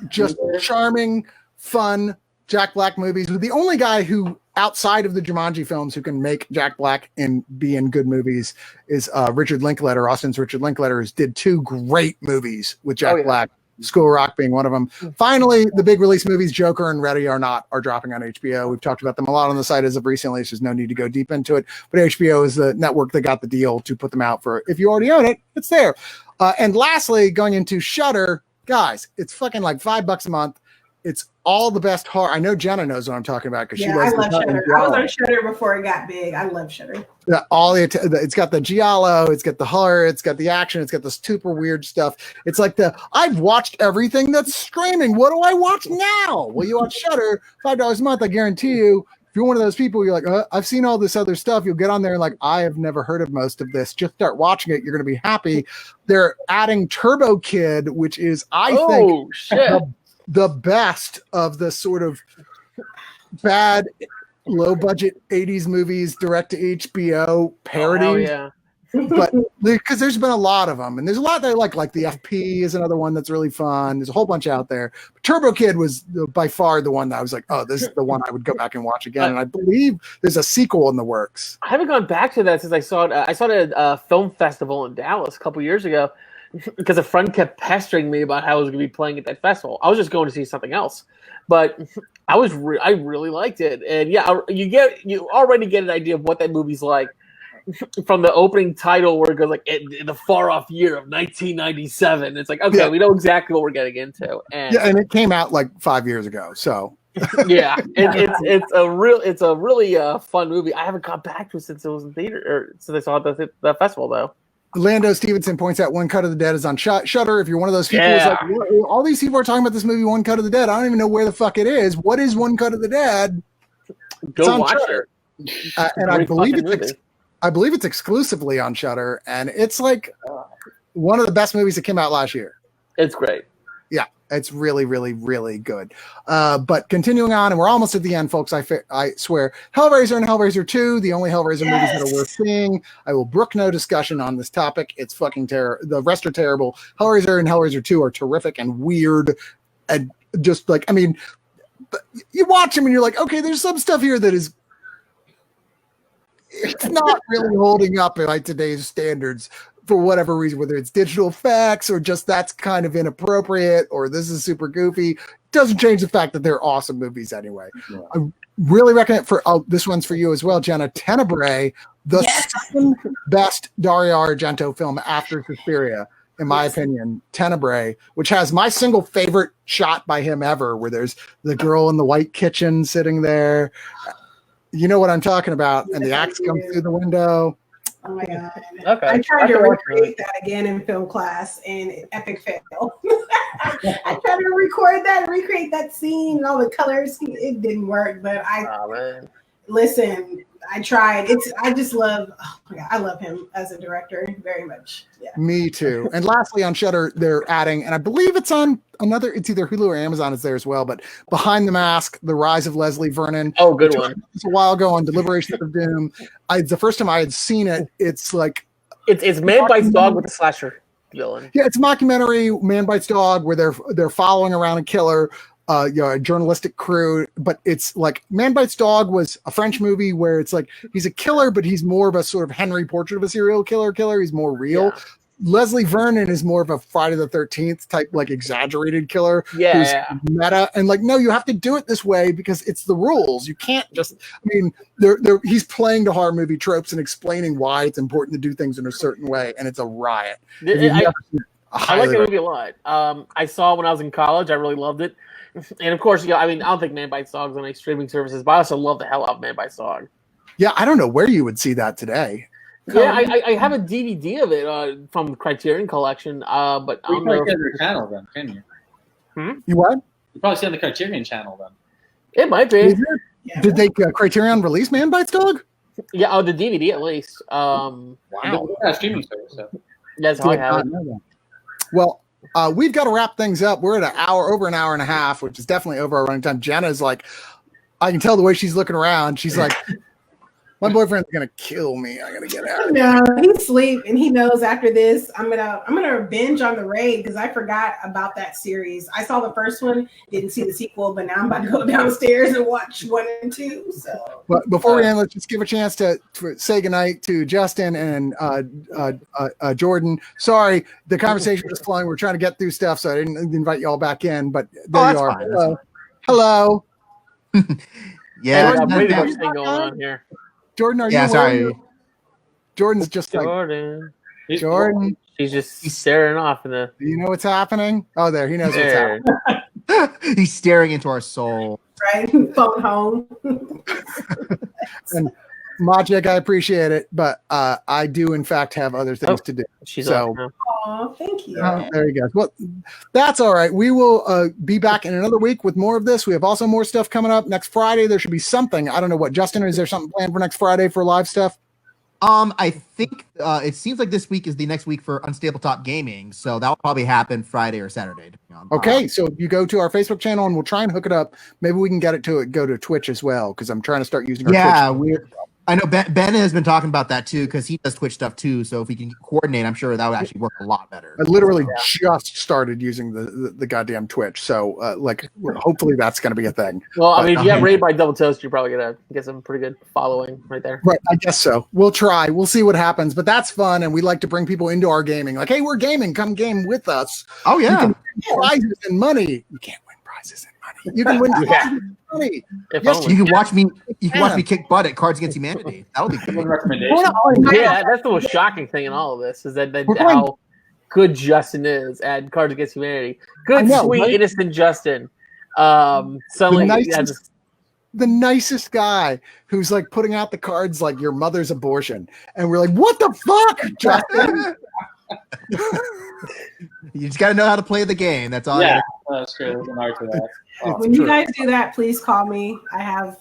just charming, fun Jack Black movies. The only guy who, outside of the Jumanji films, who can make Jack Black and be in good movies is Richard Linklater. Austin's Richard Linklater, who did two great movies with Jack Black. School of Rock being one of them. Finally, the big release movies, Joker and Ready or Not, are dropping on HBO. We've talked about them a lot on the site as of recently, so there's no need to go deep into it. But HBO is the network that got the deal to put them out for. If you already own it, it's there. And lastly, going into Shudder, guys, it's fucking like $5 a month. It's all the best horror. I know Jenna knows what I'm talking about because she loves. I love Shudder. I was on Shudder before it got big. I love Shudder. Yeah, it's got the giallo, it's got the horror, it's got the action, it's got the super weird stuff. It's like I've watched everything that's streaming. What do I watch now? Well, you watch Shudder, $5 a month. I guarantee you, if you're one of those people, you're like, I've seen all this other stuff. You'll get on there and like, I have never heard of most of this. Just start watching it. You're going to be happy. They're adding Turbo Kid, which is, I think, the best of the sort of bad low budget 80s movies direct to HBO parodies. Oh, yeah. But because there's been a lot of them, and there's a lot that I like the FP is another one that's really fun. There's a whole bunch out there. But Turbo Kid was by far the one that I was like, oh, this is the one I would go back and watch again. And I believe there's a sequel in the works. I haven't gone back to that since I saw it. I saw it at a film festival in Dallas a couple years ago because a friend kept pestering me about how I was going to be playing at that festival. I was just going to see something else, but I really liked it. And yeah, you already get an idea of what that movie's like from the opening title, where it goes like in the far off year of 1997. It's like, okay, we know exactly what we're getting into. And and it came out like 5 years ago. So yeah, it's a really fun movie. I haven't gone back to it since it was in theater, or since I saw it at the festival though. Lando Stevenson points out One Cut of the Dead is on Shudder. If you're one of those people who's like, all these people are talking about this movie, One Cut of the Dead. I don't even know where the fuck it is. What is One Cut of the Dead? Go watch it. And I believe it's exclusively on Shudder, and it's like one of the best movies that came out last year. It's great. Yeah, it's really, really, really good. But continuing on, and we're almost at the end, folks. I swear, Hellraiser and Hellraiser 2, the only Hellraiser movies that are worth seeing. I will brook no discussion on this topic. It's fucking terrible. The rest are terrible. Hellraiser and Hellraiser 2 are terrific and weird, and just like, I mean, you watch them and you're like, okay, there's some stuff here that is. It's not really holding up by today's standards for whatever reason, whether it's digital effects or just that's kind of inappropriate or this is super goofy. It doesn't change the fact that they're awesome movies anyway. Yeah. I really recommend this one's for you as well, Jenna. Tenebrae, the second best Dario Argento film after Suspiria, in my opinion. Tenebrae, which has my single favorite shot by him ever, where there's the girl in the white kitchen sitting there. You know what I'm talking about, and the axe comes through the window. Oh my god! Okay. I tried to recreate that again in film class, and epic fail. I tried to recreate that scene and all the colors. It didn't work, but listen. I tried. I just love. Oh my god, I love him as a director very much. Yeah. Me too. And lastly, on Shudder, they're adding, and I believe it's on another. It's either Hulu or Amazon is there as well. But Behind the Mask: The Rise of Leslie Vernon. Oh, good one. It's a while ago on Deliberation of Doom. It's the first time I had seen it. It's like it's Man Bites Dog with a slasher villain. Yeah, it's a mockumentary. Man Bites Dog, where they're following around a killer. A journalistic crew, but it's like Man Bites Dog was a French movie where it's like he's a killer, but he's more of a sort of Henry Portrait of a serial killer. He's more real. Yeah. Leslie Vernon is more of a Friday the 13th type, like exaggerated killer. Yeah, who's meta and like, no, you have to do it this way because it's the rules. You can't just. I mean, he's playing the horror movie tropes and explaining why it's important to do things in a certain way, and it's a riot. I like the movie a lot. I saw it when I was in college. I really loved it. And of course, I mean, I don't think Man Bites Dog is on any streaming services, but I also love the hell out of Man Bites Dog. Yeah, I don't know where you would see that today. Yeah, I have a DVD of it from the Criterion Collection, but I don't know. You probably see it on their channel then, can you? You what? You probably see it on the Criterion channel then. It might be. Yeah. Did they Criterion release Man Bites Dog? Yeah, the DVD at least. Wow. Streaming service. So. That's how I have it. Well, we've got to wrap things up. We're at over an hour and a half, which is definitely over our running time. Jenna's like, I can tell the way she's looking around. She's like, my boyfriend's gonna kill me. I gotta get out. No, he's asleep, and he knows after this, I'm gonna binge on the Raid because I forgot about that series. I saw the first one, didn't see the sequel, but now I'm about to go downstairs and watch 1 and 2. So, but before we end, let's just give a chance to say goodnight to Justin and Jordan. Sorry, the conversation was flowing. We're trying to get through stuff, so I didn't invite you all back in. But there you are. Fine. Hello. Yeah, I got way too much thing going on here. Jordan, are you? Yeah, sorry. Jordan's just Jordan. Like Jordan. She's just staring off in the. Do you know what's happening? Oh, there. He knows what's happening. He's staring into our soul. Right, phone home. And Magic, I appreciate it, but I do in fact have other things to do. She's so. Oh, thank you. There you go. Well, that's all right. We will be back in another week with more of this. We have also more stuff coming up next Friday. There should be something. I don't know what. Justin, is there something planned for next Friday for live stuff? I think it seems like this week is the next week for Unstable Top Gaming, so that'll probably happen Friday or Saturday. Okay, so you go to our Facebook channel and we'll try and hook it up. Maybe we can get it to go to Twitch as well because I'm trying to start using our Twitch. I know Ben has been talking about that too because he does Twitch stuff too. So if we can coordinate, I'm sure that would actually work a lot better. I literally just started using the goddamn Twitch, so hopefully that's going to be a thing. Well, I mean, if you have rated by Double Toast, you're probably gonna get some pretty good following right there. Right, I guess so. We'll try. We'll see what happens, but that's fun, and we like to bring people into our gaming. Like, hey, we're gaming. Come game with us. Oh yeah, you can win prizes and money. You can't win prizes and money. You can win prizes and money. Yes, you can watch me. You can watch me kick butt at Cards Against Humanity. That would be good. Yeah, that's the most shocking thing in all of this is that how good Justin is at Cards Against Humanity. Good, sweet, innocent Justin. Suddenly, the nicest guy who's like putting out the cards like your mother's abortion, and we're like, what the fuck, Justin? You just got to know how to play the game. That's all. Yeah, that's true. There's an art to that. When you guys do that, please call me. I have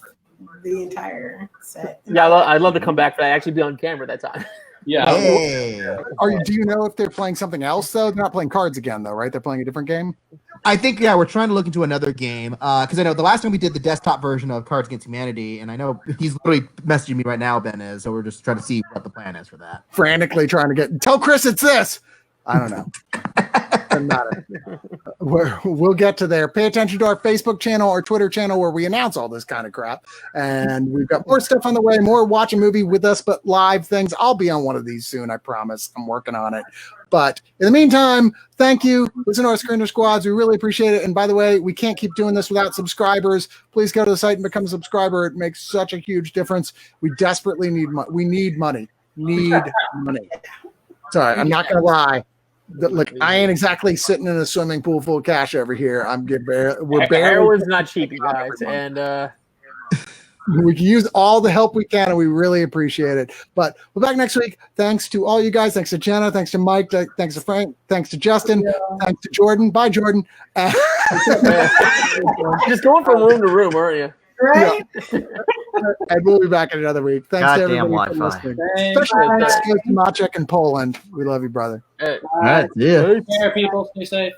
the entire set. Yeah, I'd love to come back for that. Actually, be on camera that time. Yeah. Hey. Do you know if they're playing something else though? They're not playing cards again though, right? They're playing a different game. I think we're trying to look into another game because I know the last time we did the desktop version of Cards Against Humanity, and I know he's literally messaging me right now. Ben is, so we're just trying to see what the plan is for that. Frantically trying to tell Chris it's this. I don't know. Doesn't matter. We'll get to there. Pay attention to our Facebook channel, our Twitter channel, where we announce all this kind of crap. And we've got more stuff on the way, more watch a movie with us, but live things. I'll be on one of these soon, I promise. I'm working on it. But in the meantime, thank you. Listen to our Screener Squads. We really appreciate it. And by the way, we can't keep doing this without subscribers. Please go to the site and become a subscriber. It makes such a huge difference. We desperately need money. We need money. Sorry, I'm not going to lie. Look, I ain't exactly sitting in a swimming pool full of cash over here. We're barely. Heroin's not cheap, you guys, and we can use all the help we can, and we really appreciate it. But we're back next week. Thanks to all you guys. Thanks to Jena. Thanks to Mike. Thanks to Frank. Thanks to Justin. Thanks to Jordan. Bye, Jordan. Just going from room to room, aren't you? Right? And we'll be back in another week. Thanks to everybody for listening. Especially thanks to Maciek in Poland. We love you, brother. All right. Yeah. Take care, people. Stay safe.